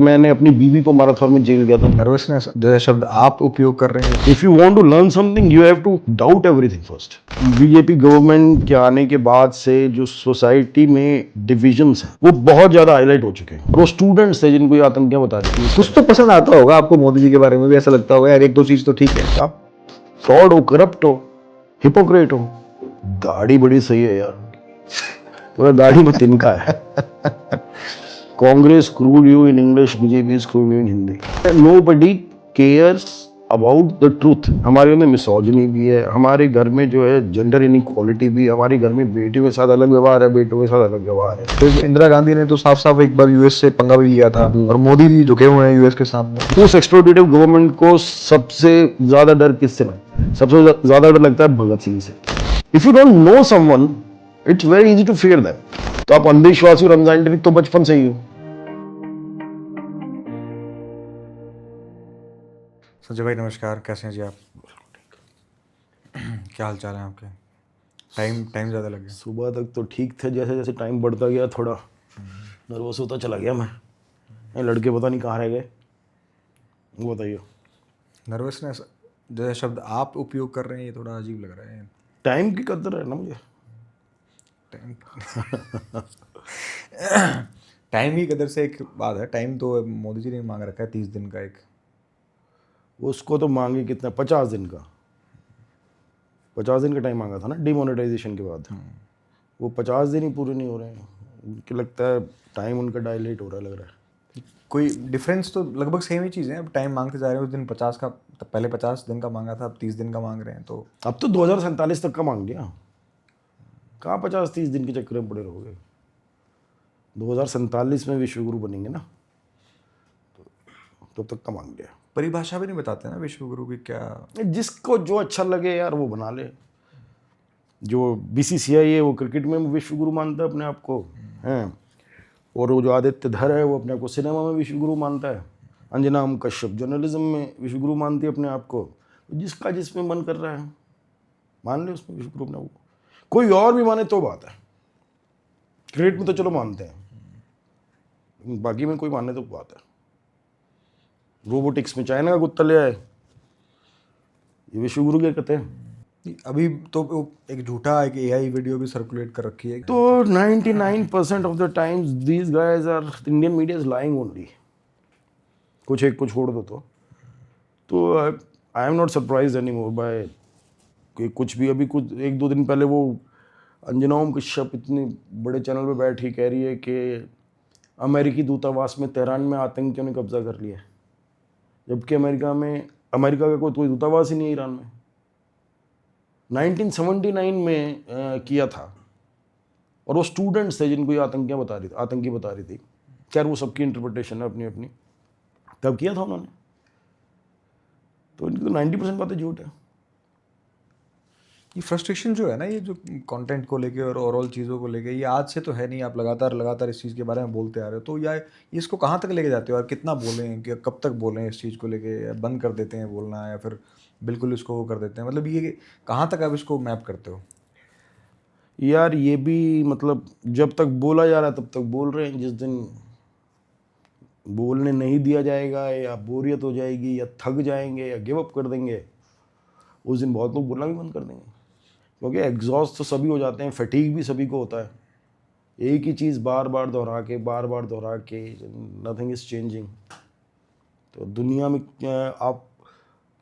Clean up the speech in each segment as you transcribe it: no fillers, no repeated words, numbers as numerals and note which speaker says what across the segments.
Speaker 1: मैंने अपनी बीवी को मैराथन में जेल गया था।
Speaker 2: नर्वसनेस जैसा शब्द आप उपयोग कर रहे हैं।
Speaker 1: If you want to learn something you have to doubt everything first. BJP government के आने के बाद से जो सोसाइटी में डिविजन्स हैं वो बहुत ज्यादा हाईलाइट हो चुके हैं। वो स्टूडेंट्स थे जिनको ये आतंकियां बता रही थी।
Speaker 2: कुछ तो पसंद आता होगा आपको मोदी जी के बारे में भी, ऐसा लगता होगा यार एक दो चीज तो ठीक है।
Speaker 1: आप फ्रॉड हो, करप्ट हो, हिपोक्रेट हो, दाढ़ी बड़ी सही है यार, तो दाढ़ी में तिनका है। Congress screwed you in English, BJP screwed you in Hindi. Nobody cares about the truth। हमारे में मिसोजिनी भी है, हमारे घर में जो है जेंडर इनइक्वालिटी भी है, हमारे घर में बेटियों के साथ अलग व्यवहार है, बेटों के साथ अलग व्यवहार है।
Speaker 2: फिर इंदिरा गांधी ने तो साफ साफ एक बार यूएस से पंगा भी लिया था और मोदी जी झुके हुए हैं यूएस के सामने।
Speaker 1: उस एक्सप्लोटेटिव गवर्नमेंट को सबसे ज्यादा डर किससे है? सबसे ज्यादा डर लगता है भगत सिंह से। If you don't know someone it's very easy to fear them. तो आप अंधविश्वासी और अनसाइंटिफिक तो बचपन से ही हो।
Speaker 2: संजय भाई नमस्कार, कैसे हैं जी आप? क्या हाल चाल है आपके? टाइम ज़्यादा लग गया।
Speaker 1: सुबह तक तो ठीक थे, जैसे जैसे टाइम बढ़ता गया थोड़ा नर्वस होता चला गया मैं। ये लड़के पता नहीं कहाँ रह गए, वो बताइए।
Speaker 2: नर्वसनेस जैसा शब्द आप उपयोग कर रहे हैं ये थोड़ा अजीब लग रहा है।
Speaker 1: टाइम की कदर है ना मुझे।
Speaker 2: टाइम की कदर से एक बात है, टाइम तो मोदी जी ने मांग रखा है 30 दिन का एक।
Speaker 1: उसको तो मांगे कितना, 50 दिन का। 50 दिन का टाइम मांगा था ना डिमोनेटाइजेशन के बाद। वो 50 दिन ही पूरे नहीं हो रहे हैं। उनके लगता है टाइम उनका डायलेट हो रहा है, लग रहा है।
Speaker 2: कोई डिफरेंस तो लगभग सेम ही चीज़ है। अब टाइम मांगते जा रहे हैं, उस दिन 50 का, तो पहले 50 दिन का मांगा था, अब 30 दिन का मांग रहे हैं। तो
Speaker 1: अब तो 2047 तक का मांग लिया। कहाँ 50-30 दिन के चक्कर में पड़े रहोगे। 2047 में विश्वगुरु बनेंगे ना, तो तब तक का मांग लिया।
Speaker 2: परिभाषा भी नहीं बताते ना विश्व गुरु की क्या।
Speaker 1: जिसको जो अच्छा लगे यार वो बना ले। जो बीसीसीआई है वो क्रिकेट में विश्व गुरु मानता है अपने आप को, हैं। और वो जो आदित्य धर है वो अपने आप को सिनेमा में विश्व गुरु मानता है। अंजना ओम कश्यप जर्नलिज्म में विश्व गुरु मानती है अपने आप को। तो जिसका जिसमें मन कर रहा है मान ले उसमें विश्व गुरु अपने आप को। कोई और भी माने तो बात है। क्रिकेट में तो चलो मानते हैं, लेकिन बाकी में कोई माने तो बात है। रोबोटिक्स में चाइना का कुत्ता ले आए, ये विश्व गुरु क्या कहते हैं।
Speaker 2: अभी तो वो एक झूठा एक एआई वीडियो भी सर्कुलेट कर रखी है।
Speaker 1: तो 99% of the times these guys are Indian media is lying only. कुछ एक को छोड़ दो तो I am not surprise any more by कि कुछ भी। अभी कुछ 1-2 दिन पहले वो अंजना ओम कश्यप इतने बड़े चैनल पे बैठ ही कह रही है कि अमेरिकी दूतावास में तेहरान में आतंकियों ने कब्जा कर लिया, जबकि अमेरिका का कोई दूतावास ही नहीं है ईरान में। 1979 में किया था, और वो स्टूडेंट्स थे जिनको ये आतंकी बता रही थी। खैर वो सबकी इंटरप्रिटेशन है अपनी अपनी, तब किया था उन्होंने। तो इनकी तो 90% बातें झूठ है।
Speaker 2: ये फ्रस्ट्रेशन जो है ना, ये जो कंटेंट को लेके और ओवरऑल चीज़ों को लेके, ये आज से तो है नहीं। आप लगातार इस चीज़ के बारे में बोलते आ रहे हो। तो या इसको कहाँ तक लेके जाते हो और कितना बोलें, कि कब तक बोलें इस चीज़ को लेके, या बंद कर देते हैं बोलना, या फिर बिल्कुल इसको वो कर देते हैं? मतलब ये कहाँ तक आप इसको मैप करते हो?
Speaker 1: यार ये भी मतलब जब तक बोला जा रहा है तब तक बोल रहे हैं। जिस दिन बोलने नहीं दिया जाएगा या बोरियत हो जाएगी या थक जाएंगे या गिव अप कर देंगे, उस दिन बहुत लोग बोलना भी बंद कर देंगे। क्योंकि एग्जॉस्ट तो सभी हो जाते हैं, फटीग भी सभी को होता है। एक ही चीज़ बार बार दोहरा के नथिंग इज चेंजिंग। तो दुनिया में आप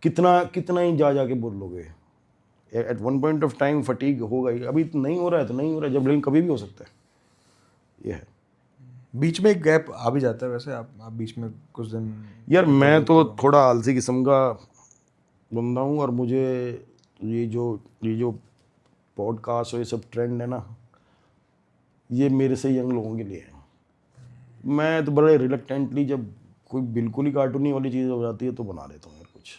Speaker 1: कितना कितना ही जा के बोल लोगे। At one point of time fatigue होगा ही। अभी तो नहीं हो रहा है तो नहीं हो रहा है, जब लेकिन कभी भी हो सकता है। ये है।
Speaker 2: बीच में एक गैप आ भी जाता है वैसे। आप बीच में कुछ दिन।
Speaker 1: यार मैं तो थोड़ा आलसी किस्म का बंदा हूँ, और मुझे ये जो पॉडकास्ट और ये सब ट्रेंड है ना, ये मेरे से यंग लोगों के लिए है। मैं तो बड़े रिलक्टेंटली, जब कोई बिल्कुल ही कार्टूनी वाली चीज़ हो जाती है तो बना लेता हूँ यार कुछ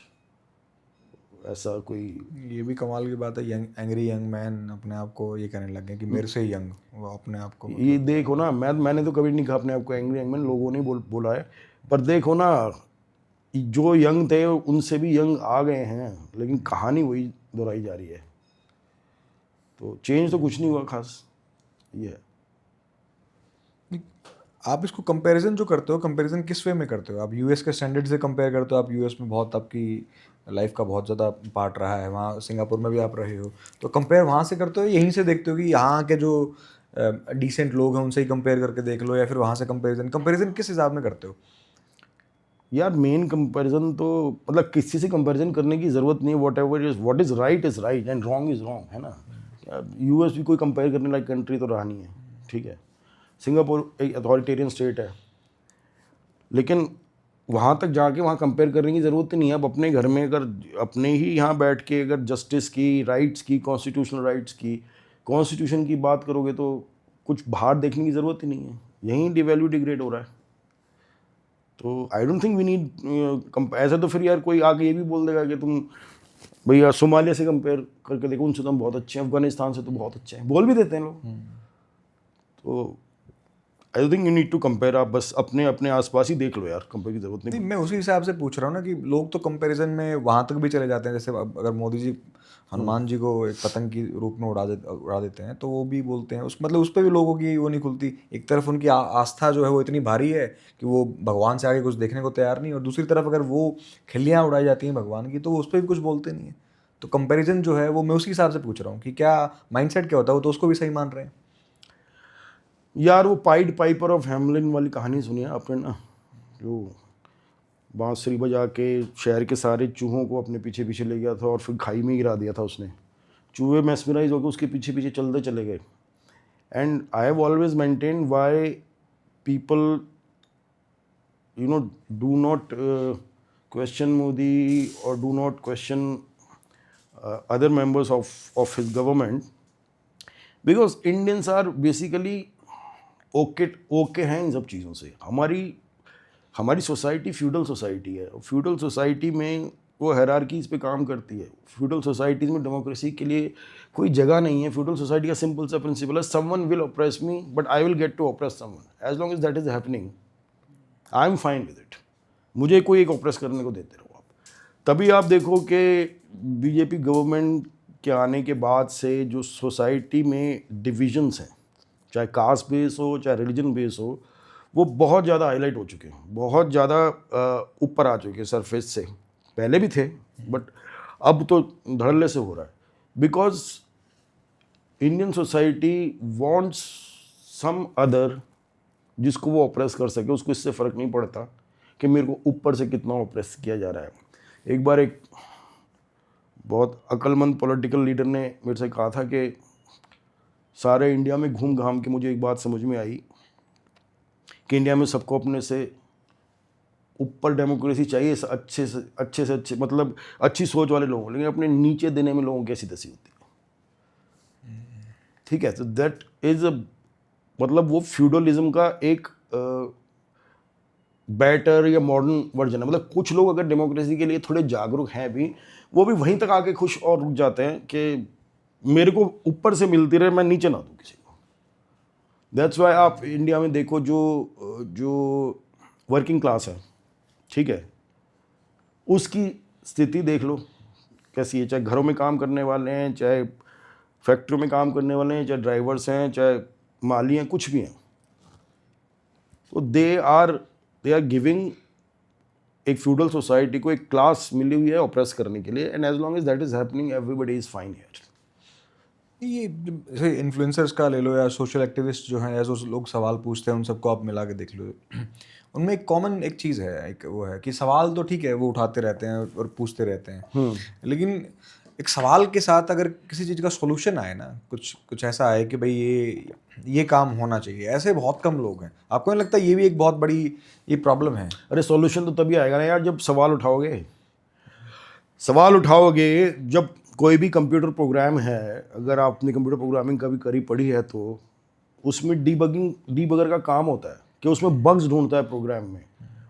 Speaker 1: ऐसा कोई।
Speaker 2: ये भी कमाल की बात है, एंग्री यंग मैन अपने आप को ये कहने लग गए कि मेरे से यंग वो अपने आप को।
Speaker 1: ये देखो ना, मैंने तो कभी नहीं कहा अपने आप को एंग्री यंग मैन, लोगों ने बोला है। पर देखो ना, जो यंग थे उनसे भी यंग आ गए हैं, लेकिन कहानी वही दोहराई जा रही है। तो चेंज तो कुछ नहीं हुआ खास। ये है।
Speaker 2: आप इसको कंपैरिजन जो करते हो, कंपैरिजन किस वे में करते हो? आप यूएस के स्टैंडर्ड से कंपेयर करते हो, आप यूएस में बहुत आपकी लाइफ का बहुत ज़्यादा पार्ट रहा है, वहाँ सिंगापुर में भी आप रहे हो, तो कंपेयर वहाँ से करते हो, यहीं से देखते हो कि यहाँ के जो डिसेंट लोग हैं उनसे ही कंपेयर करके देख लो, या फिर वहाँ से कंपैरिजन कंपैरिजन किस हिसाब में करते हो?
Speaker 1: यार मेन कंपैरिजन तो मतलब किसी से कंपैरिजन करने की ज़रूरत नहीं है, what is right is right and wrong is wrong, है ना। यूएस भी कोई कंपेयर करने लायक कंट्री तो रहा नहीं है, ठीक है। सिंगापुर एक अथॉरिटेरियन स्टेट है, लेकिन वहाँ तक जाके वहाँ कंपेयर करने की ज़रूरत नहीं है। अब अपने घर में अगर अपने ही यहाँ बैठ के अगर जस्टिस की, राइट्स की, कॉन्स्टिट्यूशनल राइट्स की, कॉन्स्टिट्यूशन की बात करोगे तो कुछ बाहर देखने की ज़रूरत ही नहीं है। यहीं डिवैल्यू डिग्रेड हो रहा है। तो I don't think we need ऐसा। तो फिर यार कोई आके ये भी बोल देगा कि तुम भैया सोमालिया से कंपेयर करके देखो, उनसे तो हम बहुत अच्छे हैं, अफगानिस्तान से तो बहुत अच्छे हैं, बोल भी देते हैं लोग। तो I don't think you need to compare. आप बस अपने अपने आसपास ही देख लो यार, कंपेयर की ज़रूरत
Speaker 2: नहीं,
Speaker 1: नहीं।
Speaker 2: मैं उसी हिसाब से पूछ रहा हूँ ना कि लोग तो कंपैरिजन में वहां तक भी चले जाते हैं, जैसे अगर मोदी जी हनुमान जी को एक पतंग की रूप में उड़ा देते हैं, तो वो भी बोलते हैं उस मतलब उस पर भी लोगों की वो नहीं खुलती। एक तरफ उनकी आस्था जो है वो इतनी भारी है कि वो भगवान से आगे कुछ देखने को तैयार नहीं, और दूसरी तरफ अगर वो खिल्लियाँ उड़ाई जाती हैं भगवान की तो वो उस पर भी कुछ बोलते नहीं है। तो कंपैरिजन जो है वो मैं उसी हिसाब से पूछ रहा हूँ कि क्या माइंडसेट क्या होता है, वो तो उसको भी सही मान रहे हैं।
Speaker 1: यार वो पाइड पाइपर ऑफ हैमलिन वाली कहानी सुनी है आपने ना, जो बांसुरी बजा के शहर के सारे चूहों को अपने पीछे पीछे ले गया था और फिर खाई में गिरा दिया था उसने। चूहे मेस्मराइज होकर उसके पीछे पीछे चलते चले गए। And I have always maintain why people do not question Modi और do not question other members of his government, because Indians are basically okay okay हैं इन सब चीज़ों से। हमारी सोसाइटी फ्यूडल सोसाइटी है। फ्यूडल सोसाइटी में वो हायरार्कीज पे काम करती है। फ्यूडल सोसाइटीज़ में डेमोक्रेसी के लिए कोई जगह नहीं है। फ्यूडल सोसाइटी का सिंपल सा प्रिंसिपल है, someone will oppress me but I will get to oppress someone. As long as that is happening I am fine with it. मुझे कोई एक ऑप्रेस करने को देते रहो आप। तभी आप देखो कि बीजेपी गवर्नमेंट के आने के बाद से जो सोसाइटी में डिविजन्स हैं, चाहे कास्ट बेस हो चाहे रिलीजन बेस हो, वो बहुत ज़्यादा हाईलाइट हो चुके हैं, बहुत ज़्यादा ऊपर आ चुके हैं सरफेस से। पहले भी थे बट अब तो धड़ल्ले से हो रहा है, because Indian society wants some other जिसको वो ऑप्रेस कर सके। उसको इससे फ़र्क नहीं पड़ता कि मेरे को ऊपर से कितना ऑप्रेस किया जा रहा है। एक बार एक बहुत अक्लमंद पॉलिटिकल लीडर ने मेरे से कहा था कि सारे इंडिया में घूम घाम के मुझे एक बात समझ में आई कि इंडिया में सबको अपने से ऊपर डेमोक्रेसी चाहिए, अच्छे से अच्छे मतलब अच्छी सोच वाले लोग, लेकिन अपने नीचे देने में लोगों की ऐसी तैसी होती है। ठीक है, तो दैट इज मतलब वो फ्यूडलिज्म का एक बेटर या मॉडर्न वर्जन है। मतलब कुछ लोग अगर डेमोक्रेसी के लिए थोड़े जागरूक हैं भी, वो भी वहीं तक आके खुश और रुक जाते हैं कि मेरे को ऊपर से मिलती रहे, मैं नीचे ना दूँ किसी को। दैट्स वाई आप इंडिया में देखो जो वर्किंग क्लास है, ठीक है, उसकी स्थिति देख लो कैसी है। चाहे घरों में काम करने वाले हैं, चाहे फैक्ट्रियों में काम करने वाले हैं, चाहे ड्राइवर्स हैं, चाहे माली हैं, कुछ भी हैं, तो दे आर गिविंग एक फ्यूडल सोसाइटी को एक क्लास मिली हुई है ऑप्रेस करने के लिए। And as long as that is happening everybody is fine here.
Speaker 2: ये जैसे इन्फ्लुएंसर्स का ले लो या सोशल एक्टिविस्ट जो हैं, या जो लोग सवाल पूछते हैं, उन सबको आप मिला के देख लो। उनमें एक कॉमन एक चीज़ है, एक वो है कि सवाल तो ठीक है वो उठाते रहते हैं और पूछते रहते हैं, लेकिन एक सवाल के साथ अगर किसी चीज़ का सॉल्यूशन आए ना, कुछ कुछ ऐसा आए कि भाई ये काम होना चाहिए, ऐसे बहुत कम लोग हैं। आपको नहीं लगता ये भी एक बहुत बड़ी ये प्रॉब्लम है?
Speaker 1: अरे सॉल्यूशन तो तभी आएगा ना यार जब सवाल उठाओगे। सवाल उठाओगे जब कोई भी कंप्यूटर प्रोग्राम है, अगर आपने कंप्यूटर प्रोग्रामिंग कभी करी पढ़ी है तो उसमें डीबगर का काम होता है कि उसमें बग्स ढूंढता है प्रोग्राम में,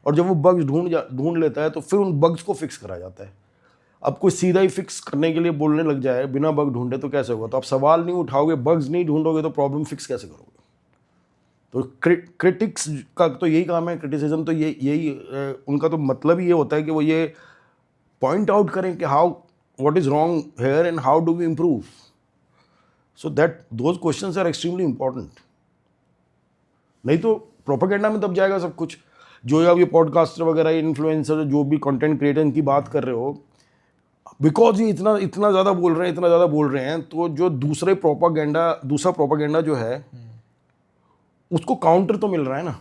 Speaker 1: और जब वो बग्स ढूंढ लेता है तो फिर उन बग्स को फिक्स करा जाता है। अब कोई सीधा ही फिक्स करने के लिए बोलने लग जाए बिना बग ढूंढे तो कैसे होगा? तो आप सवाल नहीं उठाओगे, बग्स नहीं ढूंढोगे तो प्रॉब्लम फिक्स कैसे करोगे? तो क्रिटिक्स का तो यही काम है, क्रिटिसिज्म तो यही उनका तो मतलब ही ये होता है कि वो ये पॉइंट आउट करें कि how what is wrong here and how do we improve. So that those questions are extremely important. नहीं तो प्रोपेगेंडा में दब जाएगा सब कुछ। जो अब ये पॉडकास्टर वगैरह, इन्फ्लुएंसर, जो भी कंटेंट क्रिएटर की बात कर रहे हो, बिकॉज ये इतना इतना ज़्यादा बोल रहे हैं, इतना ज़्यादा बोल रहे हैं, तो जो दूसरा प्रोपेगेंडा जो है उसको काउंटर तो मिल रहा है ना,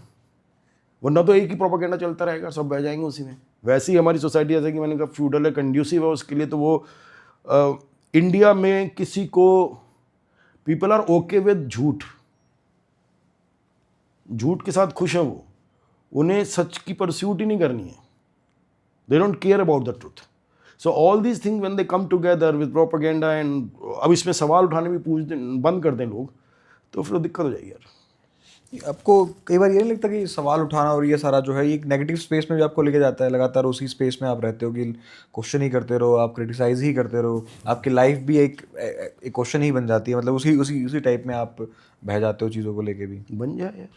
Speaker 1: वरना तो एक ही प्रोपेगेंडा चलता रहेगा, सब बह जाएंगे उसी में। वैसे ही हमारी सोसाइटी, जैसे कि मैंने कहा, फ्यूडल है, कंड्यूसिव है उसके लिए, तो वो इंडिया में किसी को, पीपल आर ओके विद झूठ के साथ खुश हैं वो, उन्हें सच की परस्यूट ही नहीं करनी है। They don't care about the truth. So all these thing when they come together with propaganda and अब इसमें सवाल उठाने भी बंद कर दें लोग, तो फिर दिक्कत हो जाएगी यार।
Speaker 2: आपको कई बार ये नहीं लगता कि सवाल उठाना और ये सारा जो है, ये एक नेगेटिव स्पेस में भी आपको लेके जाता है? लगातार उसी स्पेस में आप रहते हो कि क्वेश्चन ही करते रहो, आप क्रिटिसाइज ही करते रहो, आपकी लाइफ भी एक क्वेश्चन ही बन जाती है, मतलब उसी टाइप में आप बह जाते हो चीज़ों को लेके भी।
Speaker 1: बन जाए यार,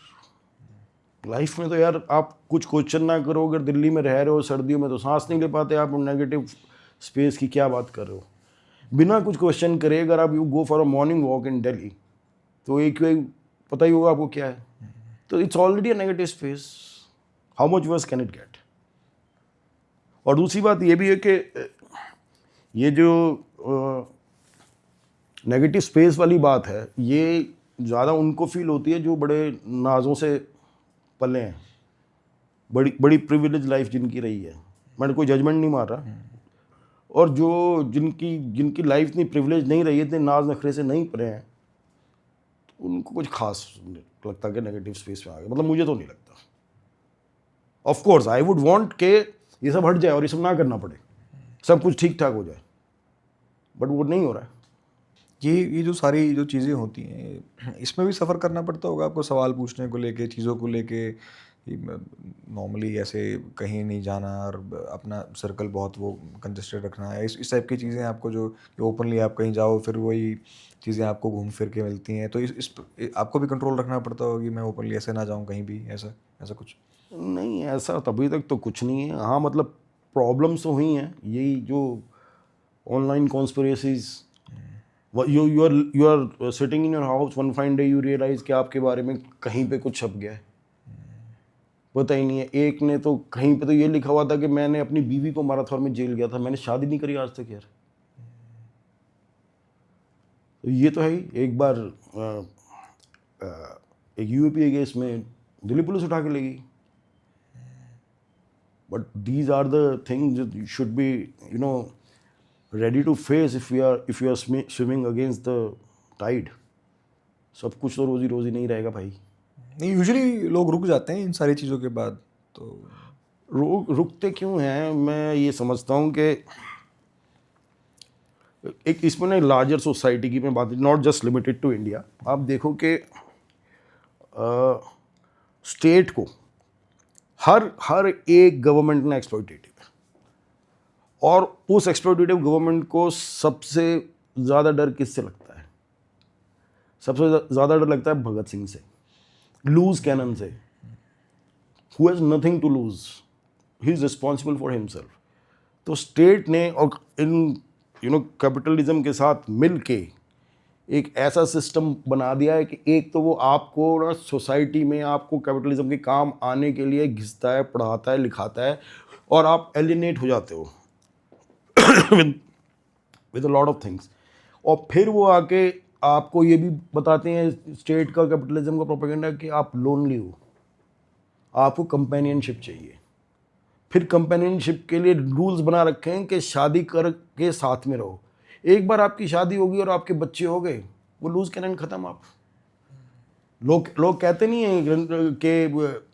Speaker 1: लाइफ में तो यार आप कुछ क्वेश्चन ना करो, अगर दिल्ली में रह रहे हो सर्दियों में तो सांस नहीं ले पाते आप, नेगेटिव स्पेस की क्या बात कर रहे हो? बिना कुछ क्वेश्चन करे अगर आप you go for a morning walk in Delhi, तो एक पता ही होगा आपको क्या है, तो it's already a negative space. How much worse can it get? और दूसरी बात ये भी है कि ये जो नेगेटिव स्पेस वाली बात है, ये ज़्यादा उनको फील होती है जो बड़े नाजों से पले हैं, बड़ी बड़ी प्रिविलेज लाइफ जिनकी रही है। मैंने कोई जजमेंट नहीं मार रहा, और जो जिनकी लाइफ इतनी प्रिविलेज नहीं रही है, इतने नाज नखरे से नहीं पले हैं, तो उनको कुछ खास लगता कि नेगेटिव स्पेस में आ गए, मतलब मुझे तो नहीं लगता। Of course I would want के ये सब हट जाए और ये सब ना करना पड़े, सब कुछ ठीक ठाक हो जाए, बट वो नहीं हो रहा है।
Speaker 2: ये जो सारी जो चीज़ें होती हैं, इसमें भी सफ़र करना पड़ता होगा आपको, सवाल पूछने को लेके, चीज़ों को लेके। नॉर्मली ऐसे कहीं नहीं जाना और अपना सर्कल बहुत वो कंजस्टेड रखना है, इस टाइप की चीज़ें आपको, जो ओपनली आप कहीं जाओ फिर वही चीज़ें आपको घूम फिर के मिलती हैं, तो इस आपको भी कंट्रोल रखना पड़ता होगा कि मैं ओपनली ऐसे ना जाऊँ कहीं भी, ऐसा ऐसा कुछ?
Speaker 1: नहीं, ऐसा तभी तक तो कुछ नहीं है। हाँ, मतलब प्रॉब्लम्स तो हुई हैं, यही जो online conspiracies, you are sitting in your house, one fine day you realise कि आपके बारे में कहीं पे कुछ छप गया है, पता ही नहीं है। एक ने तो कहीं पे तो ये लिखा हुआ था कि मैंने अपनी बीवी को मारा था और मैं जेल गया था, मैंने शादी नहीं करी आज तक यार। तो ये तो है ही। एक बार एक यूएपी केस में दिल्ली पुलिस उठा के ले गई, but these are the things you should be ready to face if you are swimming against the tide. सब कुछ तो रोजी रोजी नहीं रहेगा भाई।
Speaker 2: नहीं, यूजुअली लोग रुक जाते हैं इन सारी चीज़ों के बाद, तो
Speaker 1: रुकते क्यों हैं? मैं ये समझता हूँ कि एक इसमें ना लार्जर सोसाइटी की मैं बात, not just limited to India. आप देखो कि स्टेट को हर एक गवर्नमेंट ने एक्सप्लॉइटेटिव है, और उस एक्सप्लॉइटेटिव गवर्नमेंट को सबसे ज़्यादा डर किससे लगता है? सबसे ज़्यादा डर लगता है भगत सिंह से, लूज कैनन से, who has nothing to lose, he is responsible for himself. तो स्टेट ने और इन कैपिटलिज्म के साथ मिल के एक ऐसा सिस्टम बना दिया है कि एक तो वो आपको ना सोसाइटी में आपको कैपिटलिज्म के काम आने के लिए घिसता है, पढ़ाता है, लिखाता है, और आप एलिनेट हो जाते हो with a lot of things. और फिर वो आके आपको ये भी बताते हैं, स्टेट का कैपिटलिज्म का प्रोपेगेंडा, कि आप लोनली हो, आपको कंपेनियनशिप चाहिए। फिर कंपेनियनशिप के लिए रूल्स बना रखे हैं कि शादी करके साथ में रहो। एक बार आपकी शादी होगी और आपके बच्चे हो गए, वो लूज कैनन खत्म। आप लोग कहते नहीं हैं कि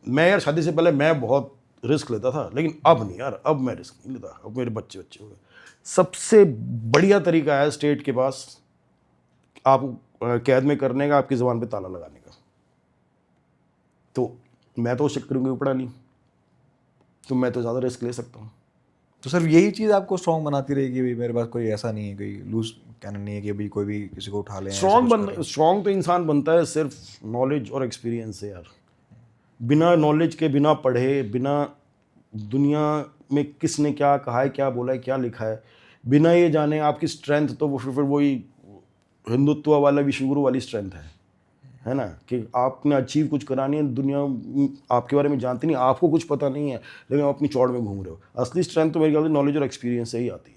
Speaker 1: मैं यार शादी से पहले मैं बहुत रिस्क लेता था, लेकिन अब नहीं यार, अब मैं रिस्क नहीं लेता, अब मेरे बच्चे हो गए। सबसे बढ़िया तरीका है स्टेट के पास आप कैद में करने का, आपकी ज़बान पे ताला लगाने का। तो मैं तो उस चक्कर में पड़ा नहीं, तो मैं तो ज़्यादा रिस्क ले सकता हूँ।
Speaker 2: तो सिर्फ यही चीज़ आपको स्ट्रॉन्ग बनाती रहेगी, भाई मेरे पास कोई ऐसा नहीं है, कोई लूज कैनन नहीं है कि भाई कोई भी किसी को उठा ले,
Speaker 1: स्ट्रॉन्ग तो इंसान बनता है सिर्फ नॉलेज और एक्सपीरियंस से यार। बिना नॉलेज के, बिना पढ़े, बिना दुनिया में किसने क्या कहा है, क्या बोला है, क्या लिखा है, बिना ये जाने आपकी स्ट्रेंथ तो वो फिर वही हिंदुत्व वाला विश्वगुरु वाली स्ट्रेंथ है ना, कि आपने अचीव कुछ करानी है, दुनिया आपके बारे में जानती नहीं, आपको कुछ पता नहीं है, लेकिन आप अपनी चौड़ में घूम रहे हो। असली स्ट्रेंथ तो मेरे ख्याल से नॉलेज और एक्सपीरियंस से ही आती है।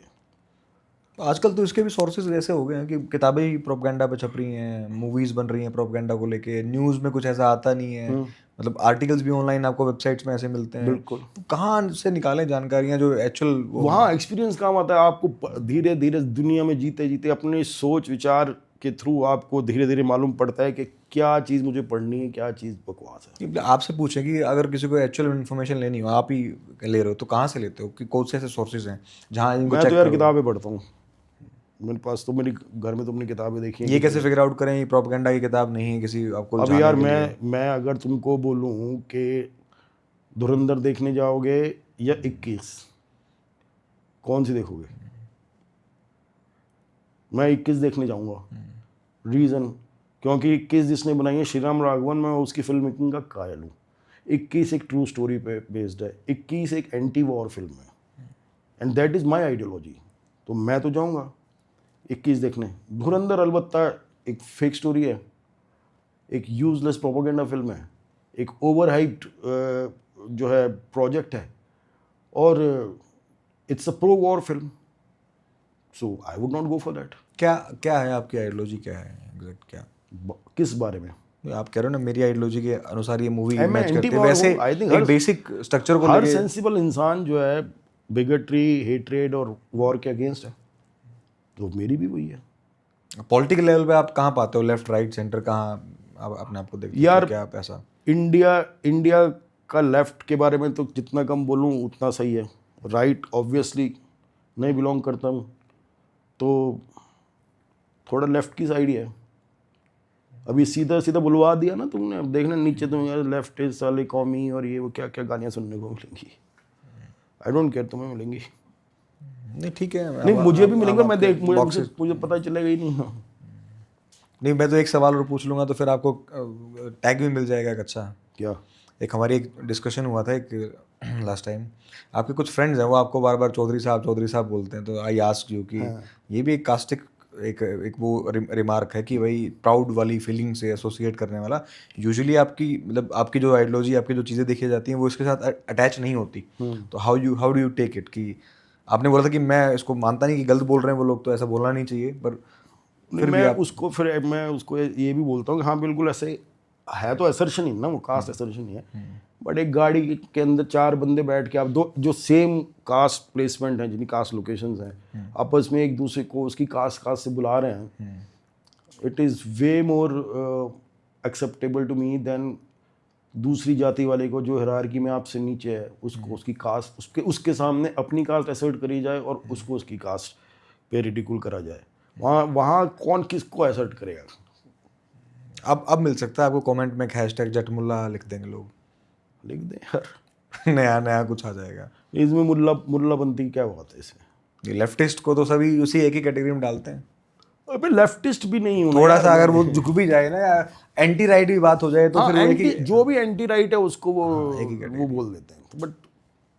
Speaker 2: आजकल तो इसके भी सोर्सेज ऐसे हो गए हैं कि किताबें ही प्रोपेगेंडा पे छप रही हैं, मूवीज़ बन रही हैं प्रोपेगेंडा को लेके, न्यूज़ में कुछ ऐसा आता नहीं है, मतलब आर्टिकल्स भी ऑनलाइन आपको वेबसाइट्स में ऐसे मिलते हैं।
Speaker 1: बिल्कुल।
Speaker 2: तो कहाँ से निकालें जानकारियाँ जो एक्चुअल वो
Speaker 1: वहाँ एक्सपीरियंस काम आता है आपको, धीरे धीरे दुनिया में जीते जीते अपने सोच विचार के थ्रू आपको धीरे धीरे मालूम पड़ता है कि क्या चीज़ मुझे पढ़नी है, क्या चीज़ बकवास है।
Speaker 2: कि आपसे पूछें कि अगर किसी को एक्चुअल इन्फॉर्मेशन लेनी हो, आप ही ले रहे हो, तो कहाँ से लेते हो, कि कौन से ऐसे सोर्सेज हैं जहाँ इनको
Speaker 1: मैं
Speaker 2: चेक
Speaker 1: तो यार
Speaker 2: करो?
Speaker 1: किताबें पढ़ता हूँ, मेरे पास तो, मेरी घर में तो अपनी किताबें देखी हैं
Speaker 2: ये
Speaker 1: कि
Speaker 2: कैसे फिगर आउट करें ये प्रोपेगेंडा की किताब नहीं है किसी आपको
Speaker 1: अब
Speaker 2: उलझाने
Speaker 1: यार
Speaker 2: के लिए?
Speaker 1: मैं अगर तुमको बोलूँ कि धुरंधर देखने जाओगे या 21, कौन सी देखोगे? मैं 21 देखने जाऊंगा। रीज़न, क्योंकि 21 जिसने बनाई है श्रीराम राघवन, मैं उसकी फिल्म मेकिंग का कायल हूँ। 21 एक ट्रू स्टोरी पे बेस्ड है, 21 एक एंटी वॉर फिल्म है, and that is my ideology. तो मैं तो जाऊँगा 21 देखने। धुरंधर अलबत्ता एक फेक स्टोरी है, एक यूजलेस प्रोपेगेंडा फिल्म है, एक ओवर हाइप्ड जो है प्रोजेक्ट है, और it's a pro war film, so I would not go for that.
Speaker 2: क्या क्या है आपकी आइडियोलॉजी, क्या है एग्जैक्ट क्या?
Speaker 1: किस बारे में?
Speaker 2: आप कह रहे हो ना मेरी आइडियोलॉजी के अनुसार ये मूवी
Speaker 1: मैं
Speaker 2: मैच
Speaker 1: एंटी
Speaker 2: करती है,
Speaker 1: वॉर
Speaker 2: वैसे
Speaker 1: हूँ। आई थिंक
Speaker 2: एक बेसिक स्ट्रक्चर को
Speaker 1: हर
Speaker 2: लेके।
Speaker 1: सेंसिबल इंसान जो है बिगटरी, हेट्रेड और वॉर के अगेंस्ट है, तो मेरी भी वही है।
Speaker 2: पॉलिटिकल लेवल पे आप कहाँ पाते हो, लेफ्ट राइट सेंटर, कहाँ आप अपने आप को देखते हो
Speaker 1: यार
Speaker 2: कि क्या आप ऐसा?
Speaker 1: इंडिया इंडिया का लेफ्ट के बारे में तो जितना कम बोलूँ उतना सही है। राइट ऑब्वियसली नहीं बिलोंग करता हूँ, तो थोड़ा लेफ्ट की साइड ही है। अभी सीधा सीधा बुलवा दिया ना तुमने, अब देखना नीचे तुम यार लेफ्ट इज साले कौमी और ये वो क्या क्या गालियाँ सुनने को मिलेंगी। आई डोंट केयर, तुम्हें मिलेंगी।
Speaker 2: नहीं ठीक है,
Speaker 1: नहीं, मुझे भी मिलेंगे, मैं
Speaker 2: आपके
Speaker 1: देख मुझे
Speaker 2: boxes-
Speaker 1: मुझे पता चलेगा ही नहीं।
Speaker 2: नहीं, मैं तो एक सवाल और पूछ लूँगा तो फिर आपको टैग भी मिल जाएगा एक अच्छा।
Speaker 1: क्या?
Speaker 2: एक हमारी एक डिस्कशन हुआ था एक लास्ट टाइम, आपके कुछ फ्रेंड्स हैं वो आपको बार बार चौधरी साहब बोलते हैं, तो आई आस्क यू कि ये भी एक कास्टिक एक वो रिमार्क है कि भाई प्राउड वाली फीलिंग से एसोसिएट करने वाला, यूजुअली आपकी मतलब आपकी जो आइडियोलॉजी, आपकी जो चीज़ें देखी जाती हैं वो इसके साथ अटैच नहीं होती। तो how do you take it कि आपने बोला था कि मैं इसको मानता नहीं कि गलत बोल रहे हैं वो लोग, तो ऐसा बोलना नहीं चाहिए, पर
Speaker 1: नहीं,
Speaker 2: फिर भी आप
Speaker 1: मैं उसको ये भी बोलता हूँ कि हाँ बिल्कुल ऐसे है, तो असर्शन ही ना, वो कास्ट असर्शन ही है। बट एक गाड़ी के अंदर 4 बंदे बैठ के आप दो जो सेम कास्ट प्लेसमेंट हैं, जिनकी कास्ट लोकेशंस हैं, आपस में एक दूसरे को उसकी कास्ट से बुला रहे हैं, it is way more acceptable to me than दूसरी जाति वाले को जो हिरार्की में आपसे नीचे है, उसको उसकी कास्ट उसके सामने अपनी कास्ट एसर्ट करी जाए और उसको उसकी कास्ट पे रिडिकुल करा जाए। वहाँ वहाँ कौन किसको एसर्ट करेगा?
Speaker 2: अब मिल सकता है आपको कमेंट में हैशटैग जटमुल्ला लिख देंगे लोग,
Speaker 1: लिख दें यार,
Speaker 2: नया नया कुछ आ जाएगा।
Speaker 1: इसमें मुल्लापंथी की क्या बात है इसमें?
Speaker 2: लेफ्टिस्ट को तो सभी उसी एक ही कैटेगरी में डालते हैं।
Speaker 1: अबे लेफ्टिस्ट भी नहीं हूँ ना
Speaker 2: थोड़ा
Speaker 1: यार
Speaker 2: सा अगर
Speaker 1: मैं।
Speaker 2: वो झुक भी जाए ना या एंटी राइट भी बात हो जाए तो
Speaker 1: हाँ,
Speaker 2: फिर वो एक
Speaker 1: एंटी
Speaker 2: ही
Speaker 1: जो भी एंटी राइट है उसको
Speaker 2: एक ही
Speaker 1: वो बोल देते हैं, बट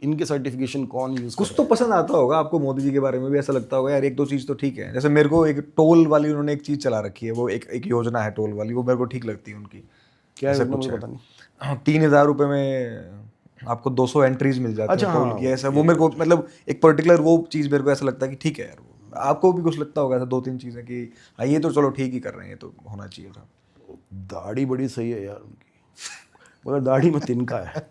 Speaker 1: इनके सर्टिफिकेशन कौन यूज कर
Speaker 2: कुछ तो पसंद आता होगा आपको मोदी जी के बारे में भी, ऐसा लगता होगा यार एक दो चीज़ तो ठीक है। जैसे मेरे को एक टोल वाली उन्होंने एक चीज़ चला रखी है, वो एक योजना है टोल वाली, वो मेरे को ठीक लगती है उनकी।
Speaker 1: क्या
Speaker 2: ऐसा
Speaker 1: योजना
Speaker 2: कुछ
Speaker 1: मुझे
Speaker 2: है
Speaker 1: पता नहीं।
Speaker 2: 3,000 रुपये में आपको 200 एंट्रीज मिल जाती
Speaker 1: अच्छा
Speaker 2: हैं टोल
Speaker 1: हाँ,
Speaker 2: की, ऐसा वो मेरे को मतलब एक पर्टिकुलर वो चीज़ मेरे को ऐसा लगता है कि ठीक है यार। वो आपको भी कुछ लगता होगा ऐसा 2-3 चीज़ें कि हाँ ये तो चलो ठीक ही कर रहे हैं, ये तो होना चाहिए था।
Speaker 1: दाढ़ी बड़ी सही है यार उनकी, मगर दाढ़ी में तिनका है,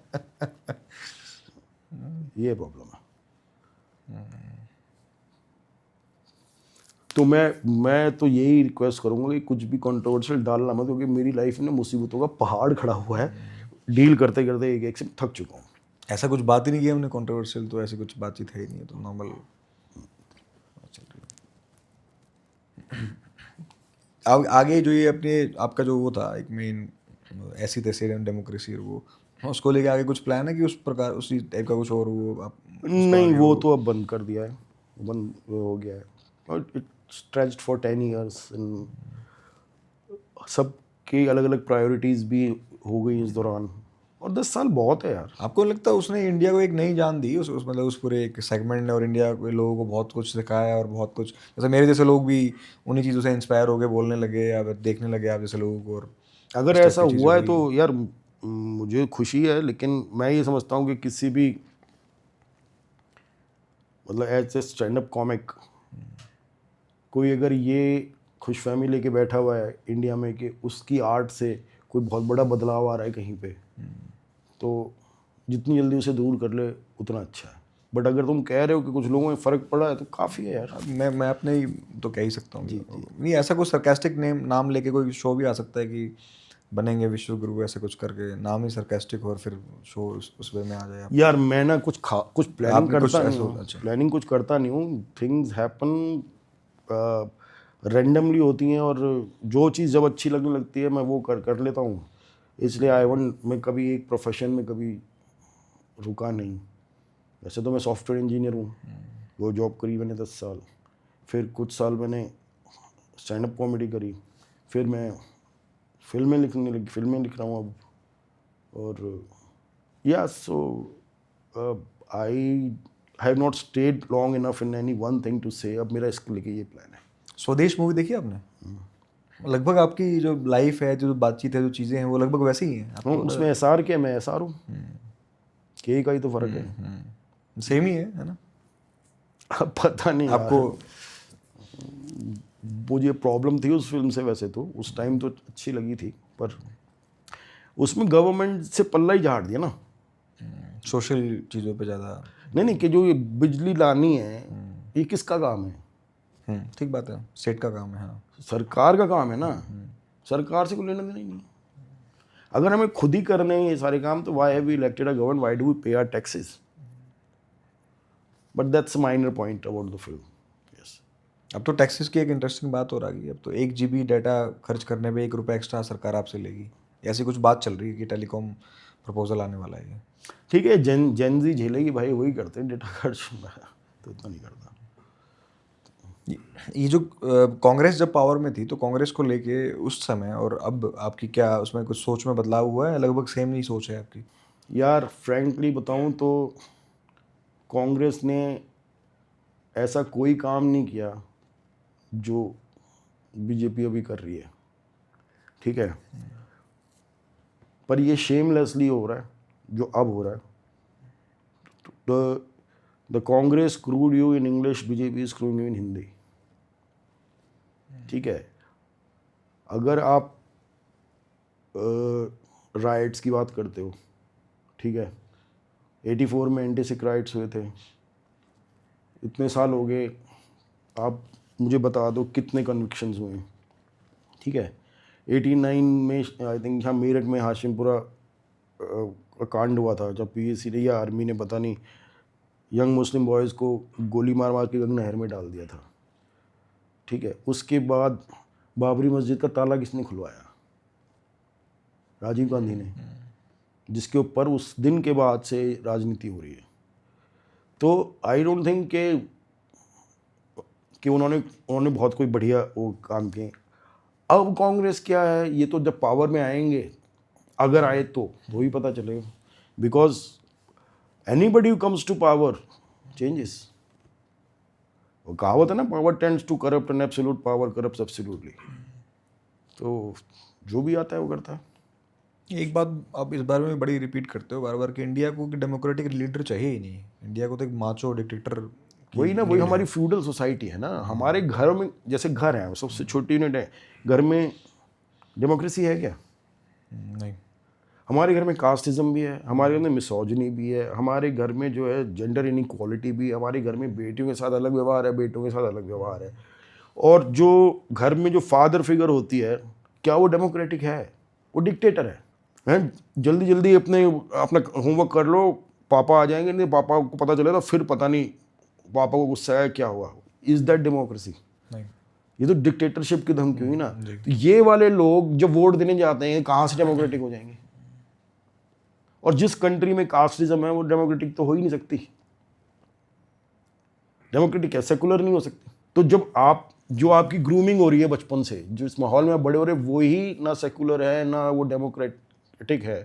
Speaker 1: ये प्रॉब्लम है। तो मैं तो यही रिक्वेस्ट करूंगा कि कुछ भी कंट्रोवर्शियल डालना मत, क्योंकि मेरी लाइफ में मुसीबतों का पहाड़ खड़ा हुआ है, डील करते करते एक एक से थक चुका हूँ।
Speaker 2: ऐसा कुछ बात ही नहीं की हमने कंट्रोवर्शियल, तो ऐसी कुछ बातचीत है ही नहीं है, तो नॉर्मल चल रही है। आगे जो ये अपने आपका जो वो था एक मेन ऐसी तैसी डेमोक्रेसी और वो, उसको लेके आगे कुछ प्लान है कि उस प्रकार उसी टाइप का कुछ और वो आप उसको
Speaker 1: नहीं,
Speaker 2: आगे
Speaker 1: वो तो अब बंद कर दिया है, बंद हो गया है, और इट स्ट्रेच्ड फॉर 10 ईयर्स। सबकी अलग अलग प्रायोरिटीज़ भी हो गई इस दौरान, और 10 साल बहुत है यार।
Speaker 2: आपको लगता है उसने इंडिया को एक नई जान दी उस मतलब उस पूरे एक सेगमेंट ने, और इंडिया के लोगों को बहुत कुछ सिखाया और बहुत कुछ, जैसे मेरे जैसे लोग भी उन्हीं चीज़ों से इंस्पायर हो गए, बोलने लगे या फिर देखने लगे आप जैसे लोगों को, और
Speaker 1: अगर
Speaker 2: इस टाइप
Speaker 1: ऐसा
Speaker 2: की चीज़ें
Speaker 1: हुआ है
Speaker 2: हुई
Speaker 1: तो यार मुझे खुशी है, लेकिन मैं ये समझता हूँ कि किसी भी मतलब as a stand up comic कोई अगर ये खुश फहमी लेके बैठा हुआ है इंडिया में कि उसकी आर्ट से कोई बहुत बड़ा बदलाव आ रहा है कहीं पे, तो जितनी जल्दी उसे दूर कर ले उतना अच्छा है। बट अगर तुम कह रहे हो कि कुछ लोगों में फ़र्क पड़ा है तो काफ़ी है यार।
Speaker 2: अब मैं अपने ही तो कह ही सकता हूँ नहीं, ऐसा कुछ सरकास्टिक नाम लेके कोई शो भी आ सकता है कि बनेंगे विश्व गुरु, ऐसे कुछ करके नाम ही सरकास्टिक हो और फिर शो उस वे में आ जाए
Speaker 1: यार मैं ना कुछ प्लानिंग
Speaker 2: आपने कुछ
Speaker 1: करता नहीं
Speaker 2: ऐसा
Speaker 1: हूँ,
Speaker 2: अच्छा
Speaker 1: प्लानिंग कुछ करता नहीं हूँ, थिंग्स हैपन रैंडमली होती हैं, और जो चीज़ जब अच्छी लगने लगती है मैं वो कर लेता हूँ। इसलिए मैं कभी एक प्रोफेशन में कभी रुका नहीं। वैसे तो मैं सॉफ्टवेयर इंजीनियर हूँ, वो जॉब करी मैंने 10 साल, फिर कुछ साल मैंने स्टैंड अप कॉमेडी करी, फिर मैं फिल्में लिख रहा हूँ अब। और या so I have not stayed long enough in any one thing to say. अब मेरा इसके लेके ये प्लान है।
Speaker 2: स्वदेश मूवी देखी आपने? लगभग आपकी जो लाइफ है, जो बातचीत है, जो चीज़ें हैं वो लगभग वैसी ही हैं आपको।
Speaker 1: उसमें एसआर क्या, मैं एसआर हूँ, के का ही तो फर्क है।
Speaker 2: सेम ही है ना?
Speaker 1: अब पता नहीं यार,
Speaker 2: आपको
Speaker 1: मुझे प्रॉब्लम थी उस फिल्म से। वैसे तो उस टाइम तो अच्छी लगी थी, पर उसमें गवर्नमेंट से पल्ला ही झाड़ दिया ना।
Speaker 2: सोशल चीज़ों पे ज़्यादा
Speaker 1: नहीं कि जो ये बिजली लानी है ये किसका काम है?
Speaker 2: ठीक बात है, स्टेट का काम है। हाँ,
Speaker 1: सरकार का काम है ना। सरकार से कोई लेना देना ही नहीं। अगर हमें खुद ही करने हैं ये सारे काम, तो why have we elected a government, why do we pay our taxes? But that's a minor point about the film. Yes,
Speaker 2: अब तो टैक्सेस की एक इंटरेस्टिंग बात हो रही है। अब तो 1 GB डाटा खर्च करने पे 1 रुपये एक्स्ट्रा सरकार आपसे लेगी, ऐसी कुछ बात चल रही है कि टेलीकॉम प्रपोजल आने वाला है।
Speaker 1: ठीक है, जेनजी झेलेगी भाई, वही करते हैं डेटा खर्च, तो इतना नहीं करता।
Speaker 2: ये जो कांग्रेस जब पावर में थी तो कांग्रेस को लेके उस समय और अब आपकी क्या उसमें कुछ सोच में बदलाव हुआ है? लगभग सेम ही सोच है आपकी?
Speaker 1: यार फ्रैंकली बताऊं तो कांग्रेस ने ऐसा कोई काम नहीं किया जो बीजेपी अभी कर रही है, ठीक है, पर ये शेमलेसली हो रहा है जो अब हो रहा है। The Congress screwed you in English, BJP screwed you in Hindi. ठीक है, अगर आप राइट्स की बात करते हो, ठीक है, 84 में एंटी सिख राइट्स हुए थे, इतने साल हो गए, आप मुझे बता दो कितने कन्विक्शंस हुए हैं? ठीक है, 89 में आई थिंक यहाँ मेरठ में हाशिमपुरा कांड हुआ था, जब पीएसी ने या आर्मी ने पता नहीं यंग मुस्लिम बॉयज़ को गोली मार मार के गंगा नहर में डाल दिया था। ठीक है, उसके बाद बाबरी मस्जिद का ताला किसने खुलवाया? राजीव गांधी ने, जिसके ऊपर उस दिन के बाद से राजनीति हो रही है। तो आई डोंट थिंक कि उन्होंने बहुत कोई बढ़िया वो काम किए। अब कांग्रेस क्या है, ये तो जब पावर में आएंगे, अगर आए तो ही पता चलेगा। Because anybody who comes to power changes. वो कहावत है ना, power tends to corrupt and absolute power corrupts absolutely. तो जो भी आता है वो करता है।
Speaker 2: एक बात आप इस बारे में बड़ी रिपीट करते हो बार बार कि इंडिया को डेमोक्रेटिक लीडर चाहिए ही नहीं, इंडिया को तो एक माचो डिक्टेटर
Speaker 1: वही ना, वही हमारी फ्यूडल सोसाइटी है ना। हमारे घर में जैसे घर है, सबसे छोटी यूनिट है, घर में डेमोक्रेसी है क्या?
Speaker 2: नहीं।
Speaker 1: हमारे घर में कास्टिज्म भी है, हमारे घर में मिसोजिनी भी है, हमारे घर में जो है जेंडर इनइक्वालिटी भी है, हमारे घर में बेटियों के साथ अलग व्यवहार है, बेटों के साथ अलग व्यवहार है। और जो घर में जो फादर फिगर होती है, क्या वो डेमोक्रेटिक है? वो डिक्टेटर है। जल्दी जल्दी अपना होमवर्क कर लो, पापा आ जाएंगे, नहीं पापा को पता चले तो फिर पता नहीं पापा को गुस्सा है क्या हुआ। Is that democracy?
Speaker 2: नहीं।
Speaker 1: ये तो डिक्टेटरशिप की धमकी हुई ना।
Speaker 2: जी।
Speaker 1: तो ये वाले लोग जब वोट देने जाते हैं, कहाँ से डेमोक्रेटिक हो जाएंगे? और जिस कंट्री में कास्टिज्म है वो डेमोक्रेटिक तो हो ही नहीं सकती। डेमोक्रेटिक है, सेकुलर नहीं हो सकती। तो जब जो आपकी ग्रूमिंग हो रही है बचपन से, जो इस माहौल में आप बड़े हो रहे, वो ही ना सेकुलर है ना वो डेमोक्रेटिक है,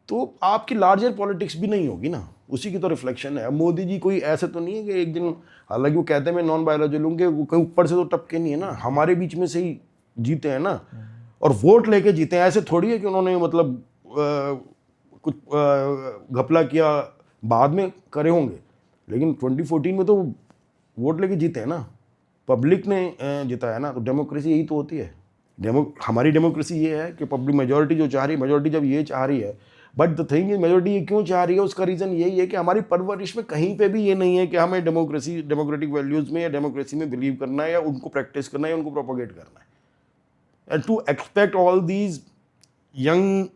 Speaker 1: तो आपकी लार्जर पॉलिटिक्स भी नहीं होगी ना। उसी की तो रिफ्लेक्शन है। अब मोदी जी कोई ऐसे तो नहीं है कि एक दिन, हालांकि वो कहते हैं मैं नॉन बायोलॉजी लूँगे, वो कहीं ऊपर से तो टपके नहीं है ना, हमारे बीच में से ही जीते हैं ना। और वोट लेके जीते हैं। ऐसे थोड़ी है कि उन्होंने मतलब कुछ घपला किया, बाद में करे होंगे, लेकिन 2014 में तो वोट लेके जीते हैं ना, पब्लिक ने जिताया ना। तो डेमोक्रेसी यही तो होती है। हमारी डेमोक्रेसी ये है कि पब्लिक मेजॉरिटी जो चाह रही है, मेजॉरिटी जब ये चाह रही है, but the thing is majority ये क्यों चाह रही है, उसका रीज़न यही है कि हमारी परवरिश में कहीं पे भी ये नहीं है कि हमें डेमोक्रेटिक वैल्यूज़ में या डेमोक्रेसी में बिलीव करना है, या उनको प्रैक्टिस करना है, या उनको प्रोपोगेट करना है। And to expect all these young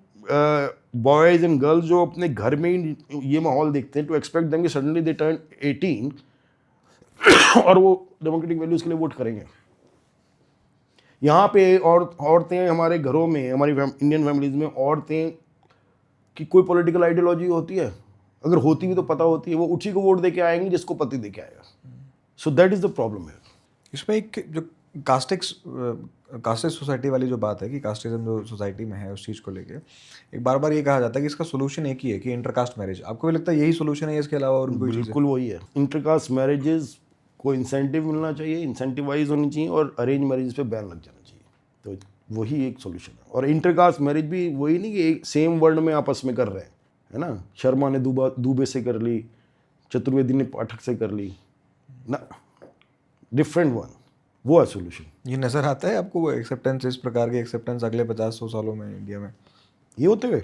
Speaker 1: boys and girls जो अपने घर में ही ये माहौल देखते हैं, टू एक्सपेक्ट देम कि सडनली दे टर्न 18 और वो डेमोक्रेटिक वैल्यूज़ के लिए वोट करेंगे। यहाँ पे औरतें हमारे घरों में, हमारी इंडियन फैमिलीज़ में औरतें की कोई पॉलिटिकल आइडियोलॉजी होती है? अगर होती भी तो पता होती है, वो उसी को वोट दे के आएंगे जिसको पति दे के आएगा। So that is the problem है।
Speaker 2: इसमें एक जो कास्टिक सोसाइटी वाली जो बात है कि कास्टिज्म जो सोसाइटी में है, उस चीज़ को लेके एक बार बार ये कहा जाता है कि इसका सोल्यूशन एक ही है कि इंटरकास्ट मैरिज। आपको भी लगता है यही सोल्यूशन है, इसके अलावा और भी कोई चीज़ है?
Speaker 1: बिल्कुल वही है। इंटरकास्ट मैरिजेस को इंसेंटिव मिलना चाहिए, इंसेंटिवाइज होनी चाहिए, और अरेंज मैरिज पे बैन लग जाना चाहिए। तो वही एक सोल्यूशन है। और इंटरकास्ट मैरिज भी वही नहीं कि एक सेम वर्ड में आपस में कर रहे हैं, है ना। शर्मा ने दुबे से कर ली, चतुर्वेदी ने पाठक से कर ली ना, डिफरेंट वन, वो है सोल्यूशन।
Speaker 2: ये नज़र आता है आपको वो एक्सेप्टेंस, इस प्रकार की एक्सेप्टेंस अगले 50-100 सालों में इंडिया में?
Speaker 1: ये होते हुए